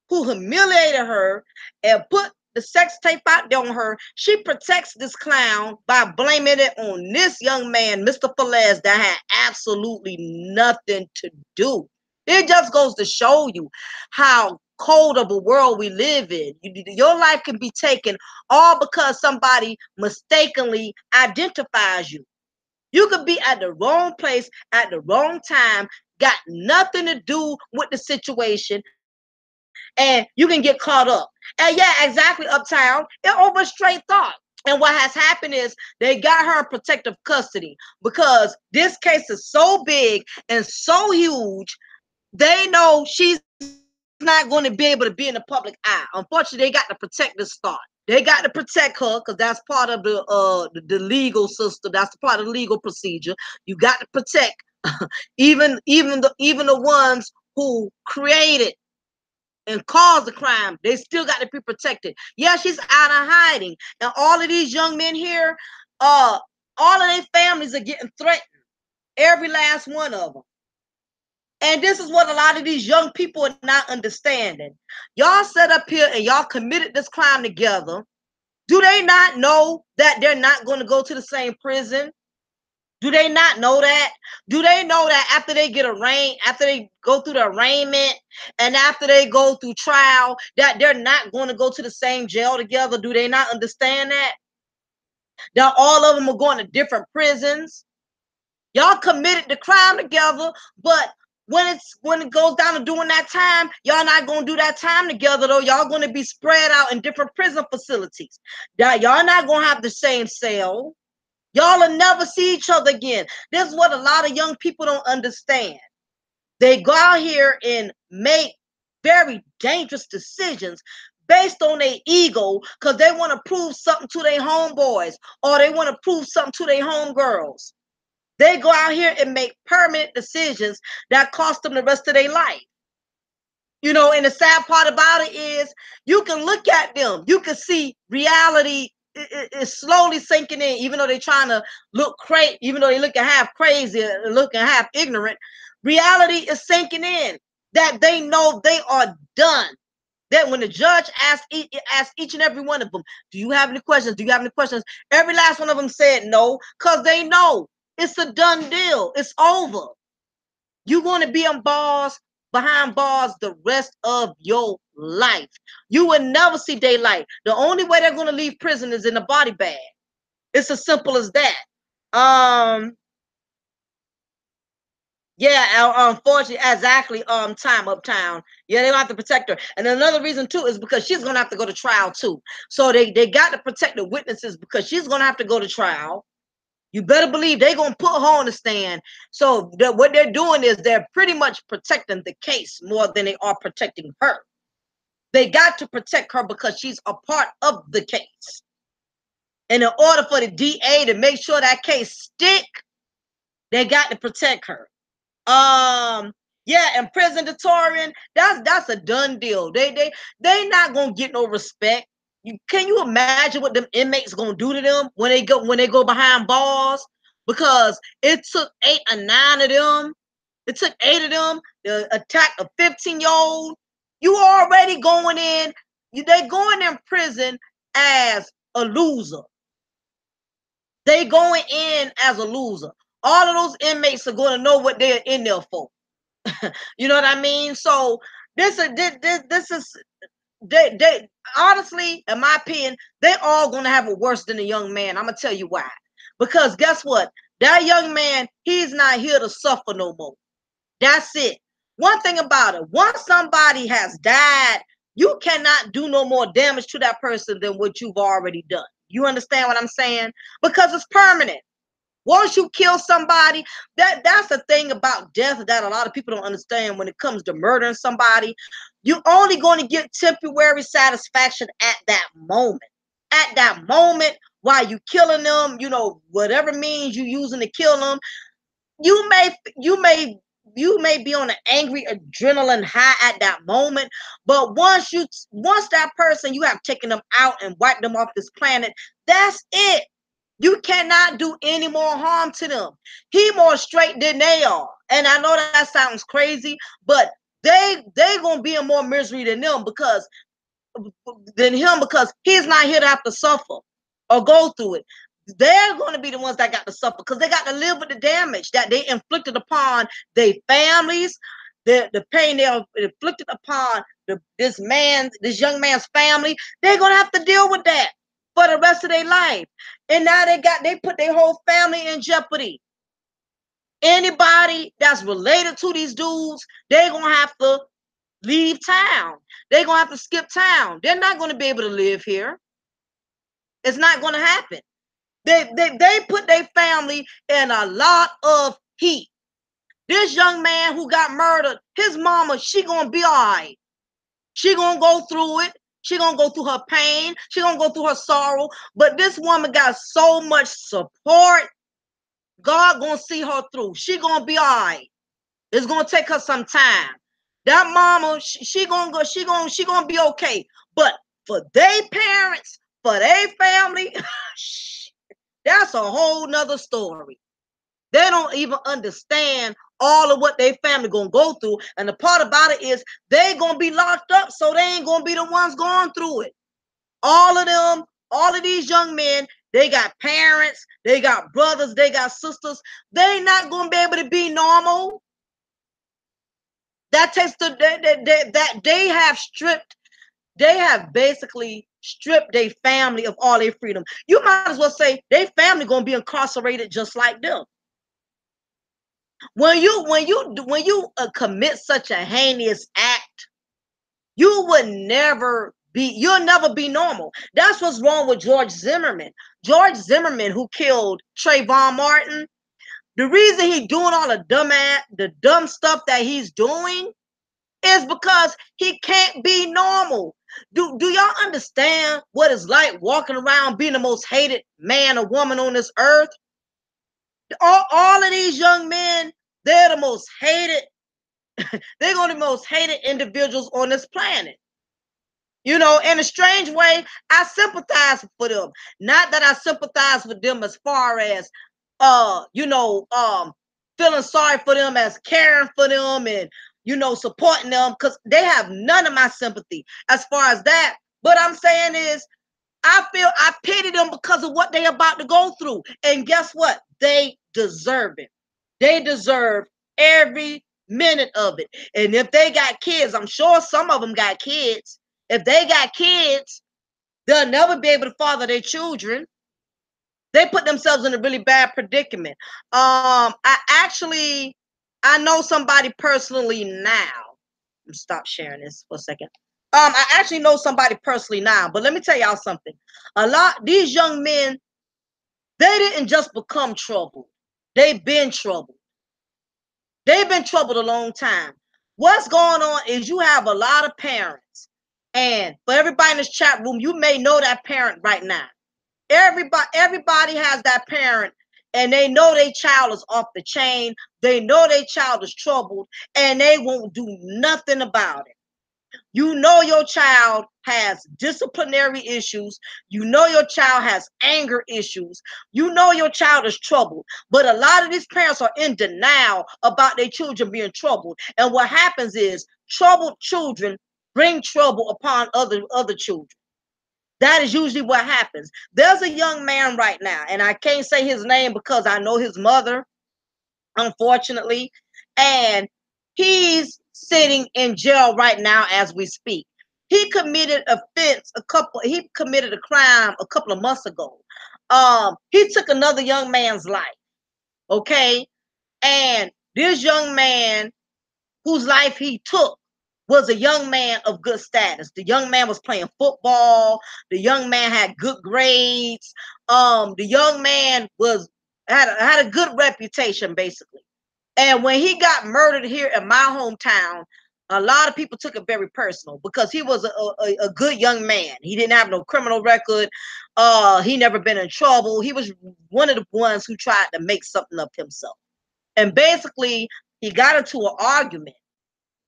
who humiliated her and put the sex tape out there on her, she protects this clown by blaming it on this young man, Mr. Felez, that had absolutely nothing to do. It just goes to show you how cold of a world we live in. Your life can be taken all because somebody mistakenly identifies you. You could be at the wrong place at the wrong time, got nothing to do with the situation, and you can get caught up. And yeah, exactly, Uptown. It over straight thought. And what has happened is they got her in protective custody because this case is so big and so huge. They know she's not going to be able to be in the public eye. Unfortunately, they got to protect this Thot. They got to protect her because that's part of the legal system. That's part of the legal procedure. You got to protect even the ones who created and caused the crime. They still got to be protected. Yeah, she's out of hiding, and all of these young men here, all of their families are getting threatened. Every last one of them. And this is what a lot of these young people are not understanding. Y'all sat up here and y'all committed this crime together. Do they not know that they're not going to go to the same prison? Do they not know that? Do they know that after they get arraigned, after they go through the arraignment, and after they go through trial, that they're not going to go to the same jail together? Do they not understand that? That all of them are going to different prisons. Y'all committed the crime together, but when it goes down to doing that time, y'all not gonna do that time together though. Y'all gonna be spread out in different prison facilities. That y'all not gonna have the same cell. Y'all will never see each other again. This is what a lot of young people don't understand. They go out here and make very dangerous decisions based on their ego because they want to prove something to their homeboys or they want to prove something to their homegirls. They go out here and make permanent decisions that cost them the rest of their life. You know, and the sad part about it is you can look at them. You can see reality is slowly sinking in, even though they're trying to look crazy, even though they looking half crazy, looking half ignorant. Reality is sinking in that they know they are done. That when the judge asked each and every one of them, do you have any questions? Do you have any questions? Every last one of them said no, because they know it's a done deal. It's over. You're going to be on bars, behind bars the rest of your life. You will never see daylight. The only way they're going to leave prison is in a body bag. It's as simple as that. Yeah, unfortunately, exactly. Time uptown. Yeah, they have to protect her. And another reason too is because she's gonna have to go to trial too. So they got to protect the witnesses because she's gonna have to go to trial. You better believe they're gonna put her on the stand. So what they're doing is they're pretty much protecting the case more than they are protecting her. They got to protect her because she's a part of the case. And in order for the DA to make sure that case stick, they got to protect her. Yeah, and Prison Detorian, that's a done deal. They not gonna get no respect. Can you imagine what them inmates gonna do to them when they go behind bars? Because it took 8 or 9 of them. It took 8 of them to attack a 15-year-old. You already going in. They going in prison as a loser. They going in as a loser. All of those inmates are going to know what they're in there for. You know what I mean? So this is they honestly, in my opinion, they all gonna have it worse than a young man. I'm gonna tell you why. Because guess what? That young man, he's not here to suffer no more. That's it. One thing about it, once somebody has died, you cannot do no more damage to that person than what you've already done. You understand what I'm saying? Because it's permanent. Once you kill somebody, that's the thing about death that a lot of people don't understand when it comes to murdering somebody. You're only going to get temporary satisfaction at that moment. At that moment, while you killing them, you know, whatever means you using to kill them, you may be on an angry adrenaline high at that moment, but once that person you have taken them out and wiped them off this planet, that's it. You cannot do any more harm to them. He more straight than they are. And I know that sounds crazy, but they gonna be in more misery than them because he's not here to have to suffer or go through it. They're going to be the ones that got to suffer because they got to live with the damage that they inflicted upon their families, the pain they inflicted upon this young man's family. They're going to have to deal with that for the rest of their life. And now they put their whole family in jeopardy. Anybody that's related to these dudes, they're going to have to leave town. They're going to have to skip town. They're not going to be able to live here. It's not going to happen. They put their family in a lot of heat. This young man who got murdered, his mama, she going to be all right. She going to go through it. She going to go through her pain. She going to go through her sorrow. But this woman got so much support. God going to see her through. She going to be all right. It's going to take her some time. That mama, she going to be okay. But for their parents, for their family, that's a whole nother story. They don't even understand all of what their family gonna go through. And the part about it is they gonna be locked up, so they ain't gonna be the ones going through it. All of them, all of these young men, they got parents, they got brothers, they got sisters. They not gonna be able to be normal. That takes that they have stripped. They have basically stripped their family of all their freedom. You might as well say their family gonna be incarcerated just like them. When you commit such a heinous act, you'll never be normal. That's what's wrong with George Zimmerman. George Zimmerman, who killed Trayvon Martin, the reason he's doing all the dumb stuff that he's doing is because he can't be normal. Do y'all understand what it's like walking around being the most hated man or woman on this earth? All of these young men, they're the most hated. They're going to be the most hated individuals on this planet. You know, in a strange way, I sympathize for them. Not that I sympathize with them as far as, feeling sorry for them, as caring for them and, supporting them, because they have none of my sympathy as far as that. But I'm saying is, I pity them because of what they about to go through. And guess what? They deserve it. They deserve every minute of it. And if they got kids, I'm sure some of them got kids. If they got kids, they'll never be able to father their children. They put themselves in a really bad predicament. I know somebody personally now. Stop sharing this for a second. I actually know somebody personally now, but let me tell y'all something. These young men, they didn't just become troubled. They've been troubled. They've been troubled a long time. What's going on is you have a lot of parents, and for everybody in this chat room, you may know that parent right now. Everybody has that parent, and they know their child is off the chain. They know their child is troubled, and they won't do nothing about it. You know your child has disciplinary issues. You know your child has anger issues. You know your child is troubled. But a lot of these parents are in denial about their children being troubled. And what happens is troubled children bring trouble upon other children. That is usually what happens. There's a young man right now, and I can't say his name because I know his mother, unfortunately, and he's sitting in jail right now as we speak. He committed a crime a couple of months ago. He took another young man's life. Okay. And this young man whose life he took was a young man of good status. The young man was playing football. The young man had good grades. The young man had a good reputation, basically. And when he got murdered here in my hometown, a lot of people took it very personal because he was a good young man. He didn't have no criminal record. He never been in trouble. He was one of the ones who tried to make something of himself. And basically, he got into an argument.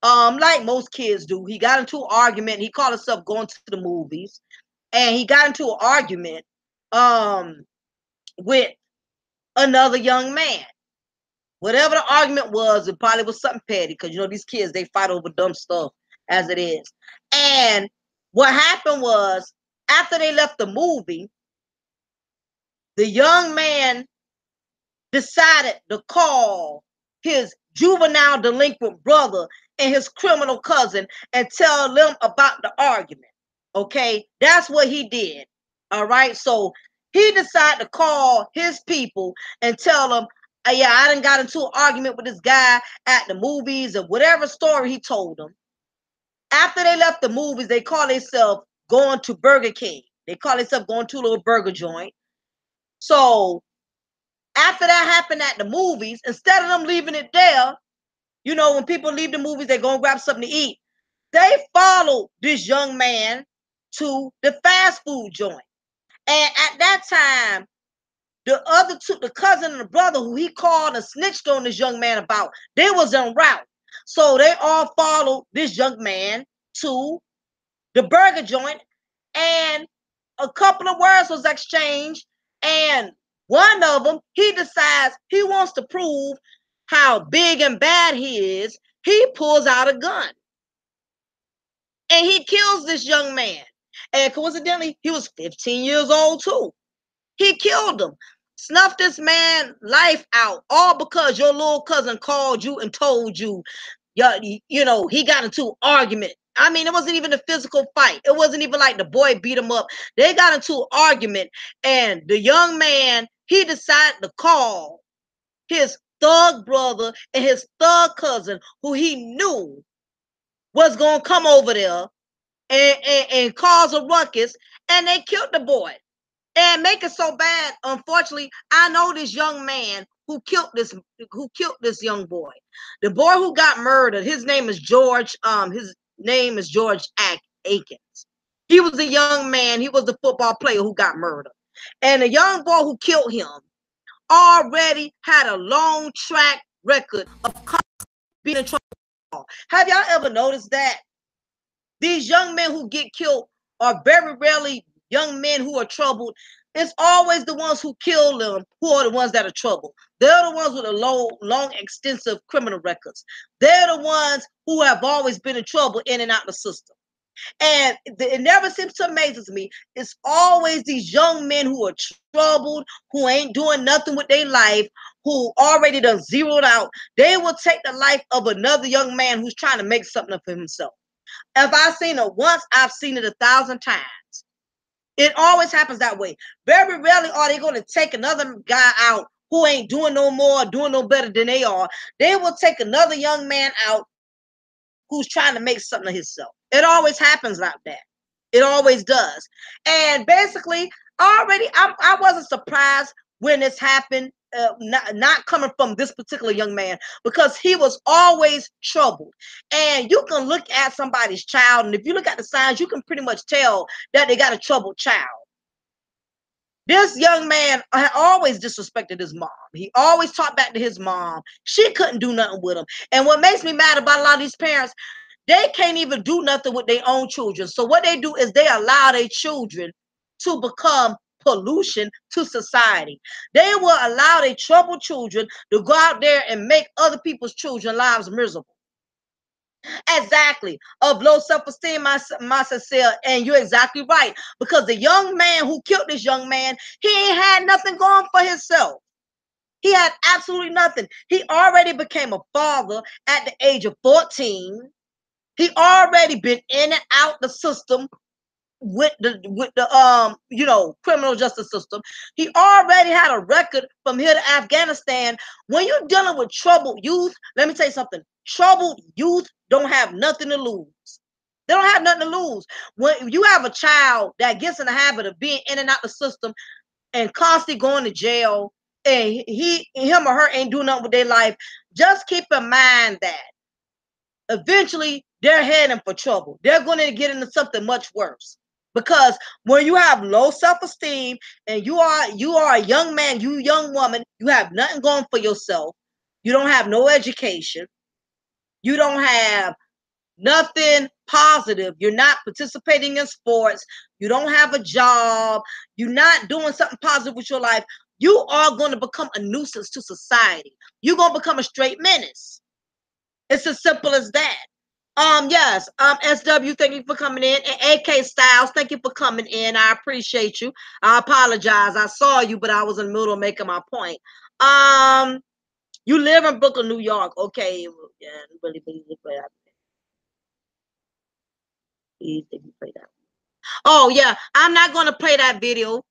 Like most kids do. He got into an argument. He called himself going to the movies. And he got into an argument with another young man. Whatever the argument was, it probably was something petty because, these kids, they fight over dumb stuff as it is. And what happened was, after they left the movie, the young man decided to call his juvenile delinquent brother and his criminal cousin and tell them about the argument. Okay, that's what he did. All right, so he decided to call his people and tell them, yeah, I done got into an argument with this guy at the movies, or whatever story he told them. After they left the movies, they call themselves going to Burger King. They call themselves going to a little burger joint. So after that happened at the movies, instead of them leaving it there, you know, when people leave the movies, they go and grab something to eat. They followed this young man to the fast food joint. And at that time, the other two, the cousin and the brother who he called and snitched on this young man about, they was en route. So they all followed this young man to the burger joint, and a couple of words was exchanged, and one of them, he decides he wants to prove how big and bad he is. He pulls out a gun and he kills this young man. And coincidentally, he was 15 years old too. He killed him, snuffed this man's life out, all because your little cousin called you and told you, you know, he got into an argument. I mean, it wasn't even a physical fight. It wasn't even like the boy beat him up. They got into an argument, and the young man, he decided to call his thug brother and his thug cousin, who he knew was going to come over there and cause a ruckus, and they killed the boy. And make it so bad, unfortunately, I know this young man who killed this young boy. The boy who got murdered, his name is George. His name is George Akins. He was a young man. He was the football player who got murdered. And the young boy who killed him already had a long track record of being in trouble. Have y'all ever noticed that? These young men who get killed are very rarely young men who are troubled. It's always the ones who kill them who are the ones that are troubled. They're the ones with a long, extensive criminal records. They're the ones who have always been in trouble in and out the system. And it never seems to amaze me. It's always these young men who are troubled, who ain't doing nothing with their life, who already done zeroed out. They will take the life of another young man who's trying to make something of himself. If I've seen it once, I've seen it 1,000 times. It always happens that way. Very rarely are they going to take another guy out who ain't doing no more, doing no better than they are. They will take another young man out who's trying to make something of himself. It always happens like that. It always does. And basically, already, I wasn't surprised when this happened, not coming from this particular young man, because he was always troubled. And you can look at somebody's child, and if you look at the signs, you can pretty much tell that they got a troubled child. This young man always disrespected his mom. He always talked back to his mom. She couldn't do nothing with him. And what makes me mad about a lot of these parents, they can't even do nothing with their own children. So what they do is they allow their children to become pollution to society. They will allow their troubled children to go out there and make other people's children's lives miserable. Exactly. Of low self-esteem, my sincere, and you're exactly right. Because the young man who killed this young man, he ain't had nothing going for himself. He had absolutely nothing. He already became a father at the age of 14. He already been in and out the system with the you know, criminal justice system. He already had a record from here to Afghanistan. When you're dealing with troubled youth, let me tell you something. Troubled youth don't have nothing to lose. They don't have nothing to lose. When you have a child that gets in the habit of being in and out the system and constantly going to jail, and him or her ain't doing nothing with their life, just keep in mind that eventually they're heading for trouble. They're going to get into something much worse. Because when you have low self-esteem and you are a young man, you young woman, you have nothing going for yourself. You don't have no education. You don't have nothing positive. You're not participating in sports. You don't have a job. You're not doing something positive with your life. You are going to become a nuisance to society. You're going to become a straight menace. It's as simple as that. Yes, SW, thank you for coming in. And AK Styles, thank you for coming in. I appreciate you. I apologize. I saw you, but I was in the middle of making my point. You live in Brooklyn, New York. Okay. Yeah, really please play that. Please play that. Oh, yeah. I'm not gonna play that video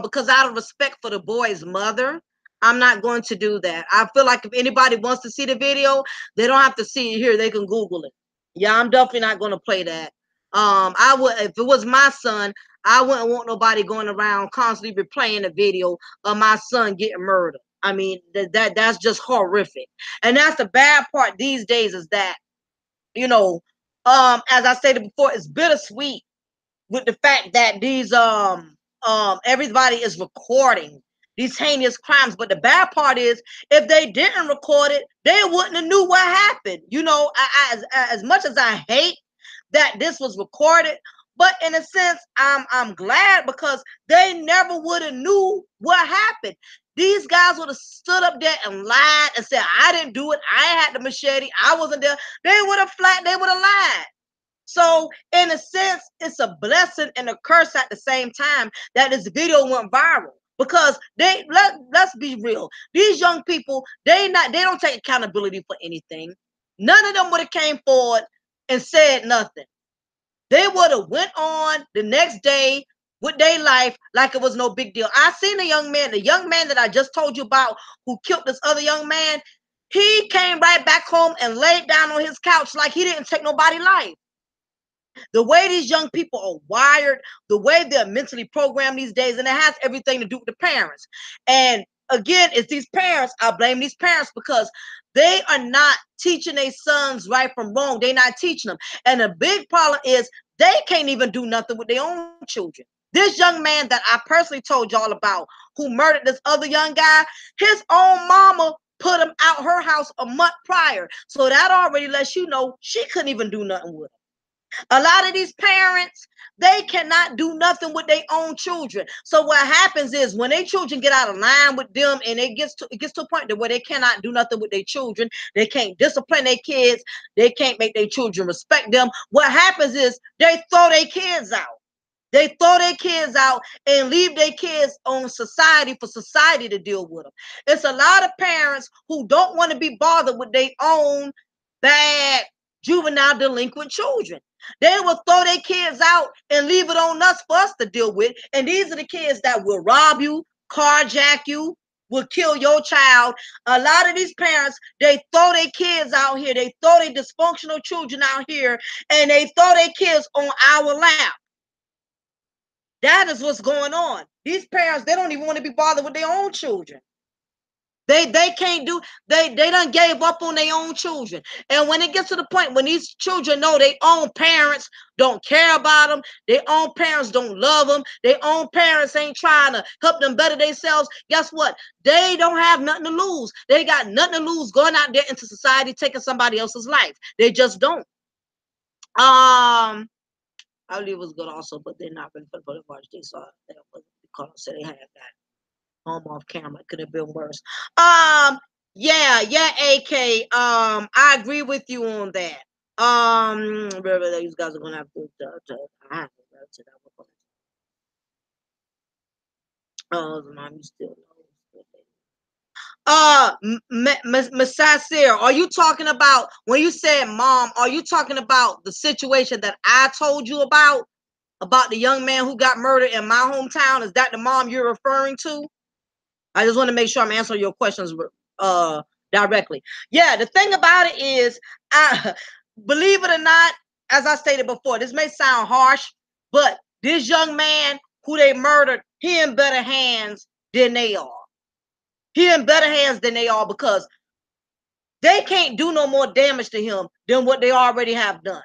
because out of respect for the boy's mother, I'm not going to do that. I feel like if anybody wants to see the video, they don't have to see it here. They can Google it. Yeah, I'm definitely not going to play that. I would, if it was my son, I wouldn't want nobody going around constantly replaying the video of my son getting murdered. I mean, that's just horrific. And that's the bad part these days is that, you know, as I stated before, it's bittersweet with the fact that these everybody is recording these heinous crimes. But the bad part is, if they didn't record it, they wouldn't have knew what happened. You know, as much as I hate that this was recorded, but in a sense, I'm glad, because they never would have knew what happened. These guys would have stood up there and lied and said, I didn't do it. I had the machete. I wasn't there. They would have lied. So, in a sense, it's a blessing and a curse at the same time that this video went viral, because let's be real. These young people, they don't take accountability for anything. None of them would have came forward and said nothing. They would have went on the next day with their life like it was no big deal. I seen the young man that I just told you about, who killed this other young man. He came right back home and laid down on his couch like he didn't take nobody's life. The way these young people are wired, the way they're mentally programmed these days, and it has everything to do with the parents. And again, it's these parents. I blame these parents, because they are not teaching their sons right from wrong. They're not teaching them. And the big problem is they can't even do nothing with their own children. This young man that I personally told y'all about, who murdered this other young guy, his own mama put him out her house a month prior. So that already lets you know she couldn't even do nothing with him. A lot of these parents, they cannot do nothing with their own children. So what happens is, when their children get out of line with them, and it gets to a point where they cannot do nothing with their children, they can't discipline their kids, they can't make their children respect them. What happens is they throw their kids out. They throw their kids out and leave their kids on society for society to deal with them. It's a lot of parents who don't want to be bothered with their own bad juvenile delinquent children. They will throw their kids out and leave it on us for us to deal with. And these are the kids that will rob you, carjack you, will kill your child. A lot of these parents, they throw their kids out here. They throw their dysfunctional children out here, and they throw their kids on our lap. That is what's going on. These parents, they don't even want to be bothered with their own children. They can't do, they done gave up on their own children. And when it gets to the point when these children know their own parents don't care about them, their own parents don't love them, their own parents ain't trying to help them better themselves, guess what? They don't have nothing to lose. They got nothing to lose going out there into society taking somebody else's life. They just don't. I believe it was good also, but they're not going to put it much. They saw that because they had that home off camera. It could have been worse. Yeah, AK. I agree with you on that. These guys are gonna have to mom, you still Messiah, are you talking about, when you said mom, are you talking about the situation that I told you about the young man who got murdered in my hometown? Is that the mom you're referring to? I just want to make sure I'm answering your questions directly. Yeah, the thing about it is, I believe it or not, as I stated before, this may sound harsh, but this young man who they murdered, he in better hands than they are. He in better hands than they are, because they can't do no more damage to him than what they already have done.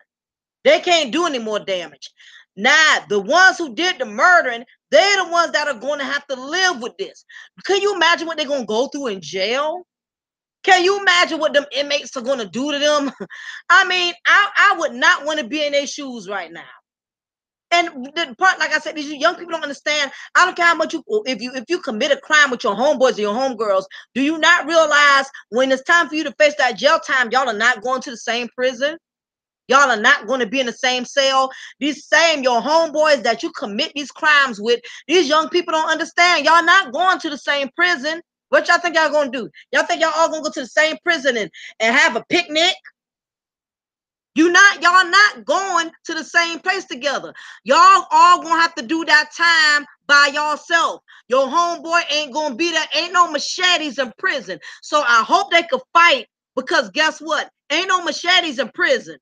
They can't do any more damage. Now, the ones who did the murdering, they're the ones that are going to have to live with this. Can you imagine what they're going to go through in jail? Can you imagine what them inmates are going to do to them? I mean, I would not want to be in their shoes right now. And the part, like I said, these young people don't understand. I don't care how much if you commit a crime with your homeboys or your homegirls, do you not realize when it's time for you to face that jail time, y'all are not going to the same prison? Y'all are not going to be in the same cell. These same, your homeboys that you commit these crimes with, these young people don't understand. Y'all not going to the same prison. What y'all think y'all going to do? Y'all think y'all all going to go to the same prison and have a picnic? Y'all not going to the same place together. Y'all all gonna have to do that time by yourself. Your homeboy ain't gonna be there. Ain't no machetes in prison. So I hope they could fight, because guess what? Ain't no machetes in prison.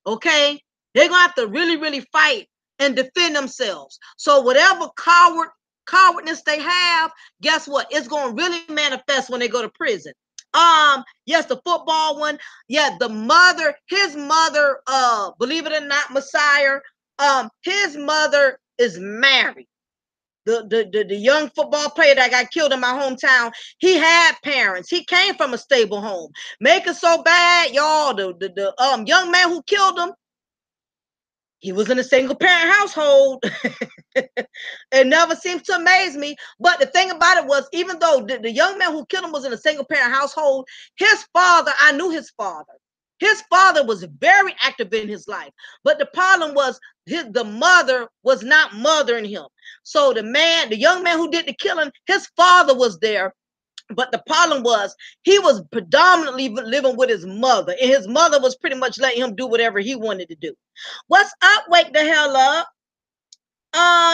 Okay? They're gonna have to really, really fight and defend themselves. So whatever cowardness they have, guess what? It's going to really manifest when they go to prison. Yes, the football one. Yeah, the mother, his mother, believe it or not, Messiah, his mother is married. The young football player that got killed in my hometown, he had parents. He came from a stable home. Make it so bad, y'all. The young man who killed him, he was in a single parent household. It never seems to amaze me. But the thing about it was, even though the young man who killed him was in a single parent household, his father, I knew his father. His father was very active in his life. But the problem was the mother was not mothering him. So the young man who did the killing, his father was there. But the problem was he was predominantly living with his mother, and his mother was pretty much letting him do whatever he wanted to do. What's up? Wake the hell up.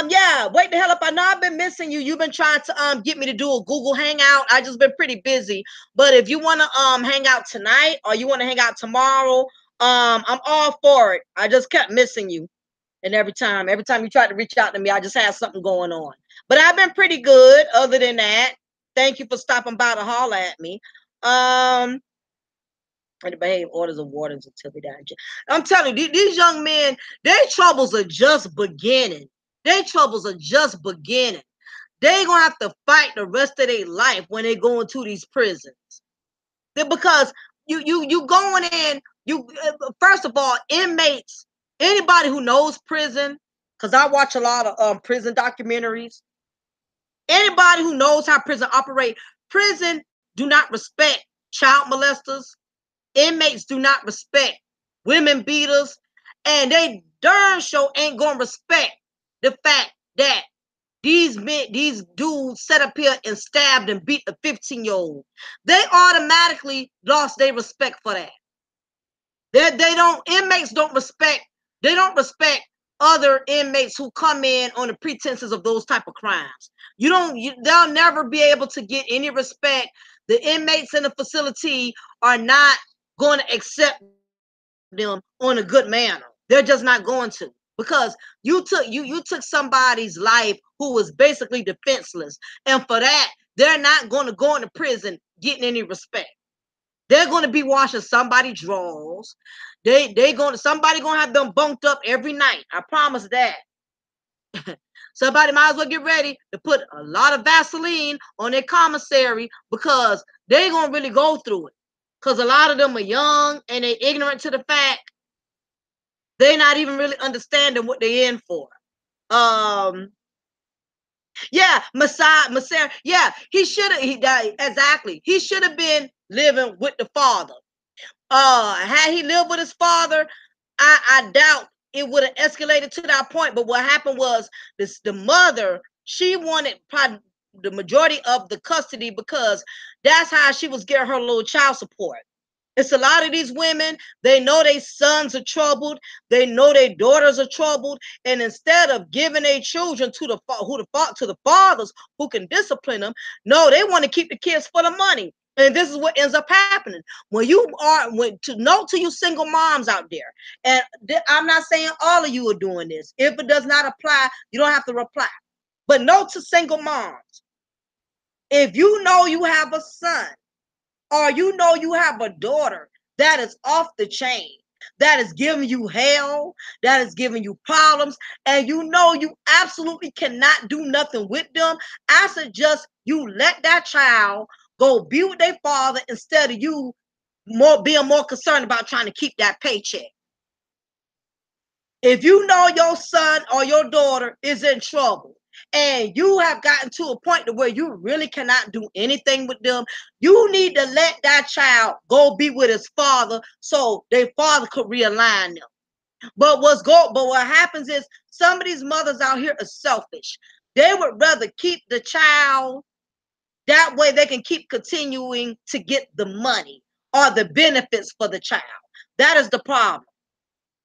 Yeah, wake the hell up. I know I've been missing you. You've been trying to get me to do a Google Hangout. I just been pretty busy. But if you want to hang out tonight or you want to hang out tomorrow, I'm all for it. I just kept missing you. And every time you tried to reach out to me, I just had something going on. But I've been pretty good other than that. Thank you for stopping by to holler at me. And to behave orders of wardens until they die. I'm telling you, these young men, their troubles are just beginning. Their troubles are just beginning. They're gonna have to fight the rest of their life when they go into these prisons. Because you going in, first of all, inmates, anybody who knows prison, because I watch a lot of prison documentaries. Anybody who knows how prison operate, prison do not respect child molesters. Inmates do not respect women beaters, and they darn sure ain't gonna respect the fact that these dudes set up here and stabbed and beat a 15-year-old. They automatically lost their respect for that. Inmates don't respect, they don't respect other inmates who come in on the pretenses of those type of crimes. They'll never be able to get any respect. The inmates in the facility are not going to accept them on a good manner. They're just not going to, because you took somebody's life who was basically defenseless, and for that they're not going to go into prison getting any respect. They're going to be washing somebody's drawers. Somebody going to have them bunked up every night. I promise that. Somebody might as well get ready to put a lot of Vaseline on their commissary, because they're going to really go through it. Because a lot of them are young and they're ignorant to the fact. They're not even really understanding what they're in for. Yeah, Messiah. Yeah, he died. Exactly. He should have been living with the father. Had he lived with his father, I doubt it would have escalated to that point. But what happened was the mother, she wanted probably the majority of the custody, because that's how she was getting her little child support. It's a lot of these women, they know their sons are troubled, they know their daughters are troubled, and instead of giving their children to the fathers who can discipline them, no, they want to keep the kids for the money. And this is what ends up happening when to you single moms out there. And I'm not saying all of you are doing this. If it does not apply, you don't have to reply. But note to single moms: if you know you have a son, or you know you have a daughter that is off the chain, that is giving you hell, that is giving you problems, and you know you absolutely cannot do nothing with them, I suggest you let that child go be with their father, instead of you being more concerned about trying to keep that paycheck. If you know your son or your daughter is in trouble, and you have gotten to a point to where you really cannot do anything with them, you need to let that child go be with his father, so their father could realign them. But what happens is, some of these mothers out here are selfish. They would rather keep the child, that way they can keep continuing to get the money or the benefits for the child. That is the problem.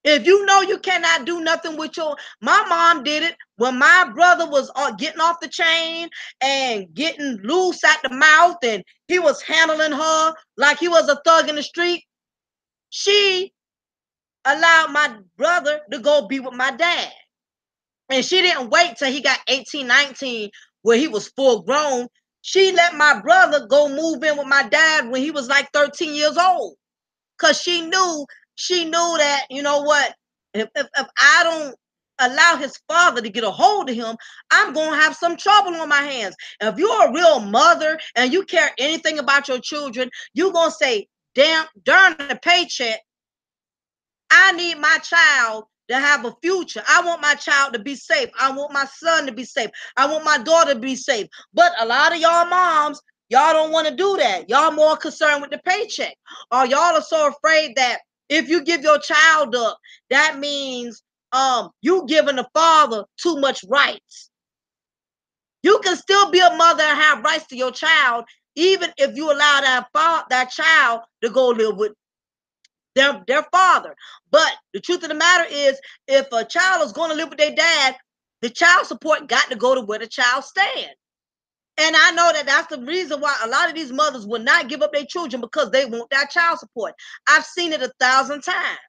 If you know you cannot do nothing with my mom did it when my brother was getting off the chain and getting loose at the mouth, and he was handling her like he was a thug in the street. She allowed my brother to go be with my dad. And she didn't wait till he got 18, 19, where he was full grown. She let my brother go move in with my dad when he was like 13 years old. Because she knew that, you know what, if I don't allow his father to get a hold of him, I'm going to have some trouble on my hands. If you're a real mother and you care anything about your children, you're going to say, damn, during the paycheck, I need my child to have a future. I want my child to be safe. I want my son to be safe. I want my daughter to be safe. But a lot of y'all moms, y'all don't want to do that. Y'all more concerned with the paycheck. Or y'all are so afraid that if you give your child up, that means you giving the father too much rights. You can still be a mother and have rights to your child, even if you allow that child to go live with their father. But the truth of the matter is, if a child is going to live with their dad, the child support got to go to where the child stands. And I know that that's the reason why a lot of these mothers will not give up their children, because they want that child support. I've seen it 1,000 times.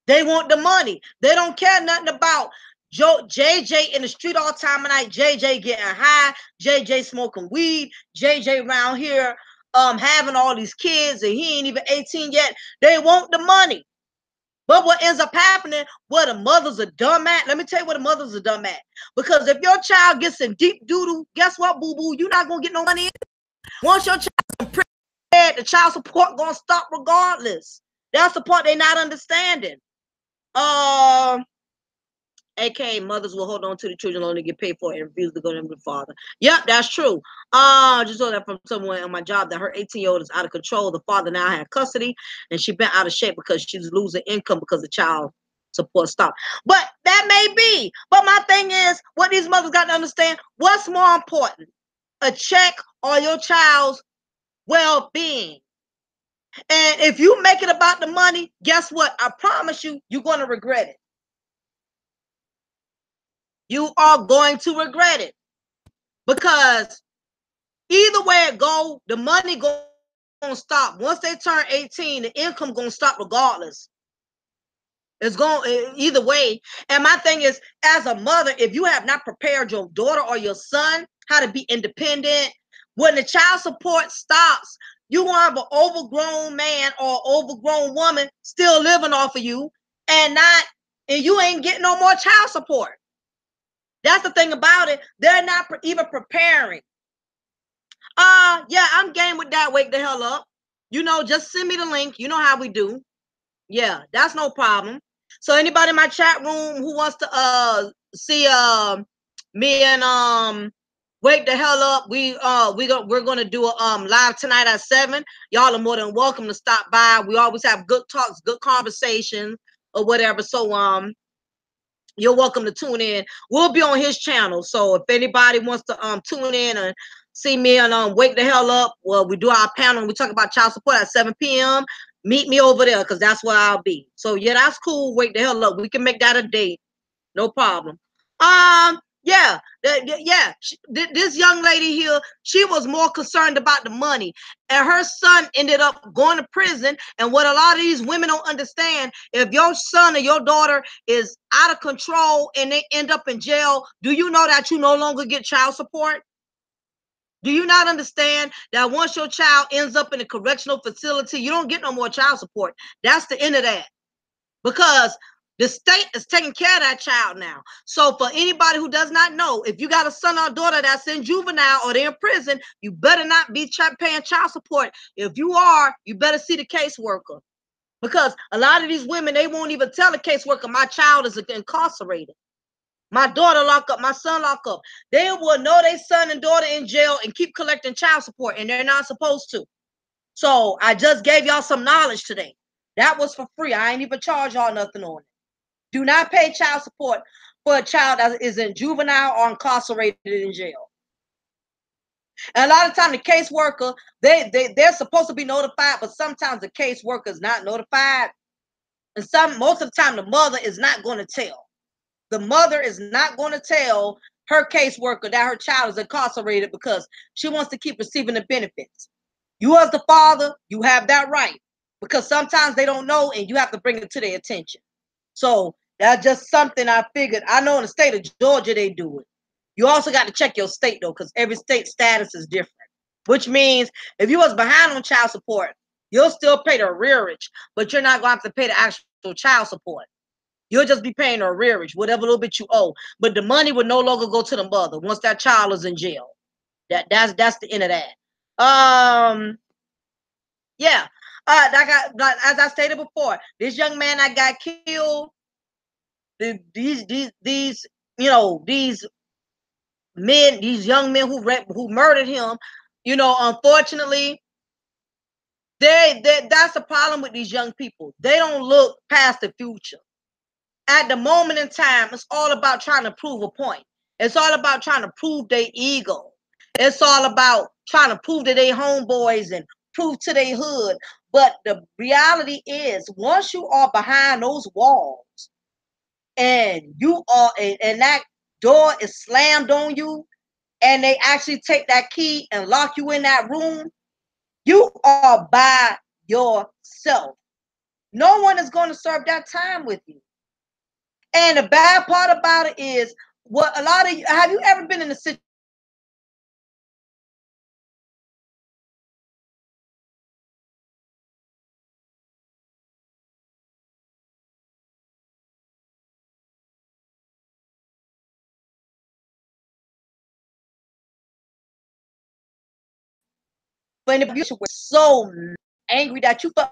They want the money. They don't care nothing about JJ in the street all time of night. JJ getting high. JJ smoking weed. JJ around here having all these kids and he ain't even 18 yet. They want the money. But what ends up happening, what the mothers are dumb at, let me tell you what the mothers are dumb at. Because if your child gets in deep doo-doo, guess what, boo-boo? You're not going to get no money. Once your child is pregnant, the child support going to stop regardless. That's the part they're not understanding. AKA mothers will hold on to the children only to get paid for it and refuse to go to the father. Yep, that's true. Just saw that from someone on my job that her 18-year-old is out of control. The father now had custody and she's been out of shape because she's losing income because the child support stopped. But that may be. But my thing is, what these mothers got to understand, what's more important? A check or your child's well-being? And if you make it about the money, guess what? I promise you, you're going to regret it. You are going to regret it, because either way it go, the money going to stop. Once they turn 18, the income going to stop regardless. It's going either way. And my thing is, as a mother, if you have not prepared your daughter or your son how to be independent, when the child support stops, you want to have an overgrown man or overgrown woman still living off of you, and you ain't getting no more child support. That's the thing about it. They're not even preparing. Yeah, I'm game with that. Wake the hell up. Just send me the link. You know how we do. Yeah, that's no problem. So anybody in my chat room who wants to see me and wake the hell up, we're gonna do a live tonight at 7. Y'all are more than welcome to stop by. We always have good talks, good conversations, or whatever. So you're welcome to tune in. We'll be on his channel. So if anybody wants to tune in and see me and wake the hell up, well, we do our panel and we talk about child support at 7 p.m. Meet me over there, because that's where I'll be. So yeah, that's cool. Wake the hell up. We can make that a date. No problem. Yeah, this young lady here, she was more concerned about the money, and her son ended up going to prison. And what a lot of these women don't understand, if your son or your daughter is out of control and they end up in jail, do you know that you no longer get child support? Do you not understand that once your child ends up in a correctional facility, you don't get no more child support? That's the end of that, because the state is taking care of that child now. So for anybody who does not know, if you got a son or daughter that's in juvenile or they're in prison, you better not be paying child support. If you are, you better see the caseworker, because a lot of these women, they won't even tell the caseworker, my child is incarcerated. My daughter lock up, my son lock up. They will know their son and daughter in jail and keep collecting child support, and they're not supposed to. So I just gave y'all some knowledge today. That was for free. I ain't even charge y'all nothing on it. Do not pay child support for a child that is in juvenile or incarcerated in jail. And a lot of time the caseworker, they're supposed to be notified, but sometimes the caseworker is not notified. And most of the time the mother is not going to tell. The mother is not going to tell her caseworker that her child is incarcerated, because she wants to keep receiving the benefits. You as the father, you have that right, because sometimes they don't know and you have to bring it to their attention. So That's just something I figured. I know in the state of Georgia they do it. You also got to check your state though, because every state status is different. Which means if you was behind on child support, you'll still pay the arrearage, but you're not going to have to pay the actual child support. You'll just be paying the arrearage, whatever little bit you owe. But the money would no longer go to the mother once that child is in jail. That's the end of that. Yeah. As I stated before, this young man that got killed, these these men, these young men who murdered him, unfortunately, that's the problem with these young people. They don't look past the future. At the moment in time, it's all about trying to prove a point. It's all about trying to prove their ego. It's all about trying to prove to their homeboys and prove to their hood. But the reality is, once you are behind those walls and and that door is slammed on you, and they actually take that key and lock you in that room, you are by yourself. No one is going to serve that time with you. And the bad part about it is, what a lot of you have you ever been in a situation when you were so angry that you felt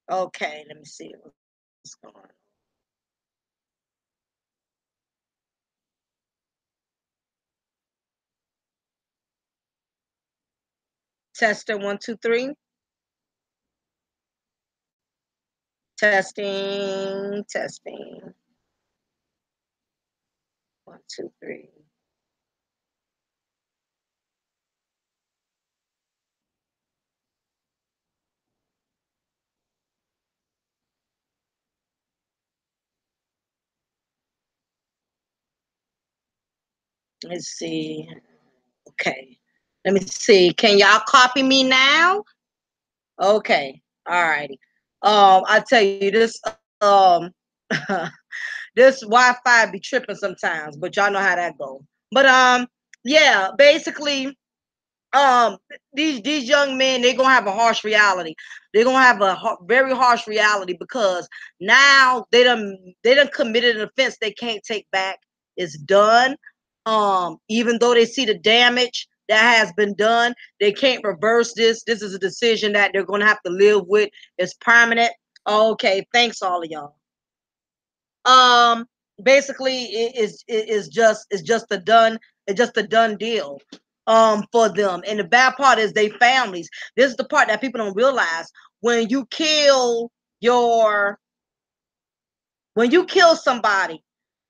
okay, let me see what's going on. Testing 1 2 3. Testing 1 2 3. Let's see. Okay. Let me see. Can y'all copy me now? Okay. All righty. I tell you this. Um, this Wi-Fi be tripping sometimes, but y'all know how that go. But yeah, basically, um, these young men, they're gonna have a harsh reality. They're gonna have a very harsh reality, because now they done committed an offense they can't take back. It's done. Even though they see the damage that has been done, they can't reverse this. This is a decision that they're gonna have to live with. It's permanent. Okay, thanks all of y'all. um Basically, it's just a done deal for them. And the bad part is they families. This is the part that people don't realize. when you kill your when you kill somebody,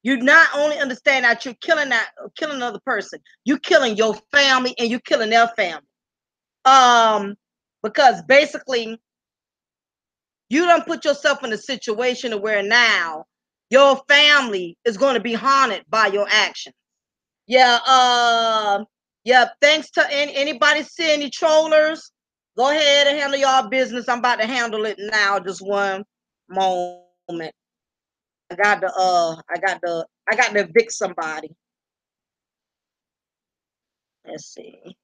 you not only understand that you're killing another person, you killing your family and you killing their family. um because basically you don't put yourself in a situation where now your family is going to be haunted by your actions. Yeah. Yep. Thanks to anybody see any trollers. Go ahead and handle y'all business. I'm about to handle it now. Just one moment. I got to evict somebody. Let's see.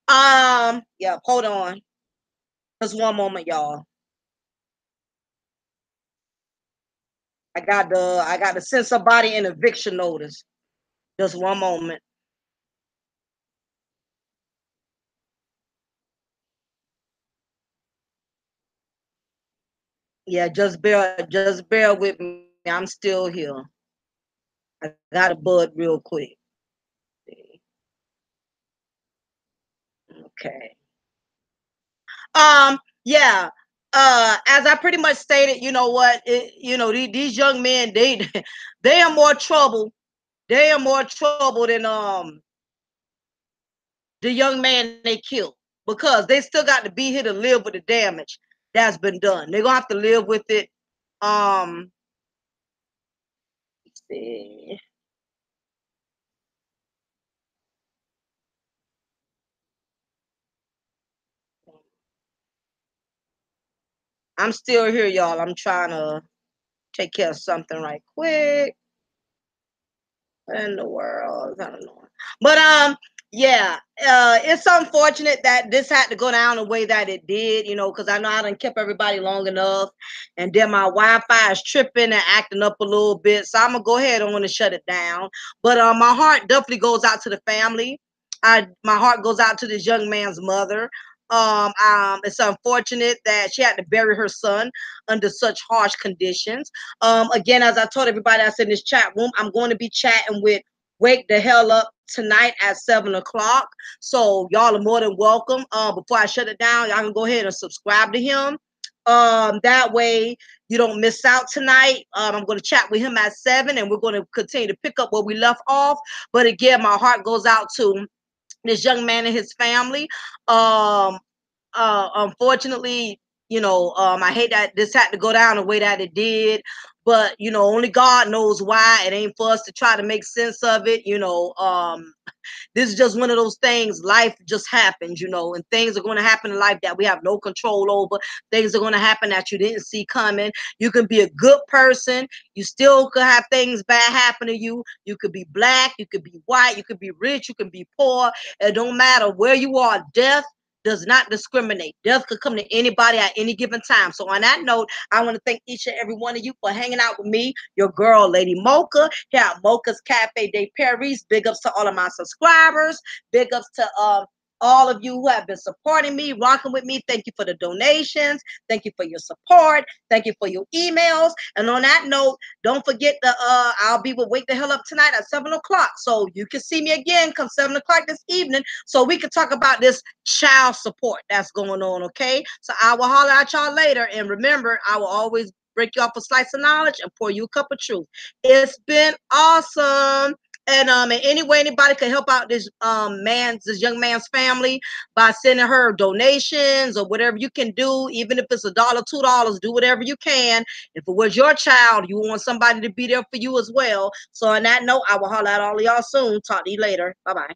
Yeah, hold on. Just one moment, y'all. I got to send somebody an eviction notice. Just one moment. Yeah, just bear with me. I'm still here. I got a bud real quick. Okay. Yeah. As I pretty much stated, you know what? These young men, they are more trouble. They are more trouble than the young man they killed because they still got to be here to live with the damage that's been done. They're gonna have to live with it. Um, let's see. I'm still here, y'all. I'm trying to take care of something right quick. In the world, I don't know. But yeah, it's unfortunate that this had to go down the way that it did, because I know I done kept everybody long enough, and then my Wi-Fi is tripping and acting up a little bit, so I'm gonna go ahead and want to shut it down. But my heart definitely goes out to the family. My heart goes out to this young man's mother. It's unfortunate that she had to bury her son under such harsh conditions. Again, as I told everybody that's in this chat room, I'm going to be chatting with Wake the Hell Up tonight at 7 o'clock. So y'all are more than welcome. Before I shut it down, y'all can go ahead and subscribe to him. That way you don't miss out tonight. I'm going to chat with him at 7, and we're going to continue to pick up where we left off. But again, my heart goes out to this young man and his family. Um, Unfortunately, I hate that this had to go down the way that it did, but only God knows why. It ain't for us to try to make sense of it. This is just one of those things. Life just happens, and things are going to happen in life that we have no control over. Things are going to happen that you didn't see coming. You can be a good person. You still could have things bad happen to you. You could be black. You could be white. You could be rich. You can be poor. It don't matter where you are. Death does not discriminate. Death could come to anybody at any given time. So on that note, I want to thank each and every one of you for hanging out with me, your girl, Lady Mocha, here at Mocha's Cafe de Paris. Big ups to all of my subscribers. Big ups to all of you who have been supporting me, rocking with me. Thank you for the donations. Thank you for your support. Thank you for your emails. And on that note, don't forget that I'll be with Wake the Hell Up tonight at 7 o'clock. So you can see me again come 7 o'clock this evening so we can talk about this child support that's going on, okay? So I will holler at y'all later. And remember, I will always break you off a slice of knowledge and pour you a cup of truth. It's been awesome. And in any way anybody can help out this young man's family by sending her donations or whatever you can do, even if it's $1, $2, do whatever you can. If it was your child, you want somebody to be there for you as well. So on that note, I will holler at all of y'all soon. Talk to you later. Bye bye.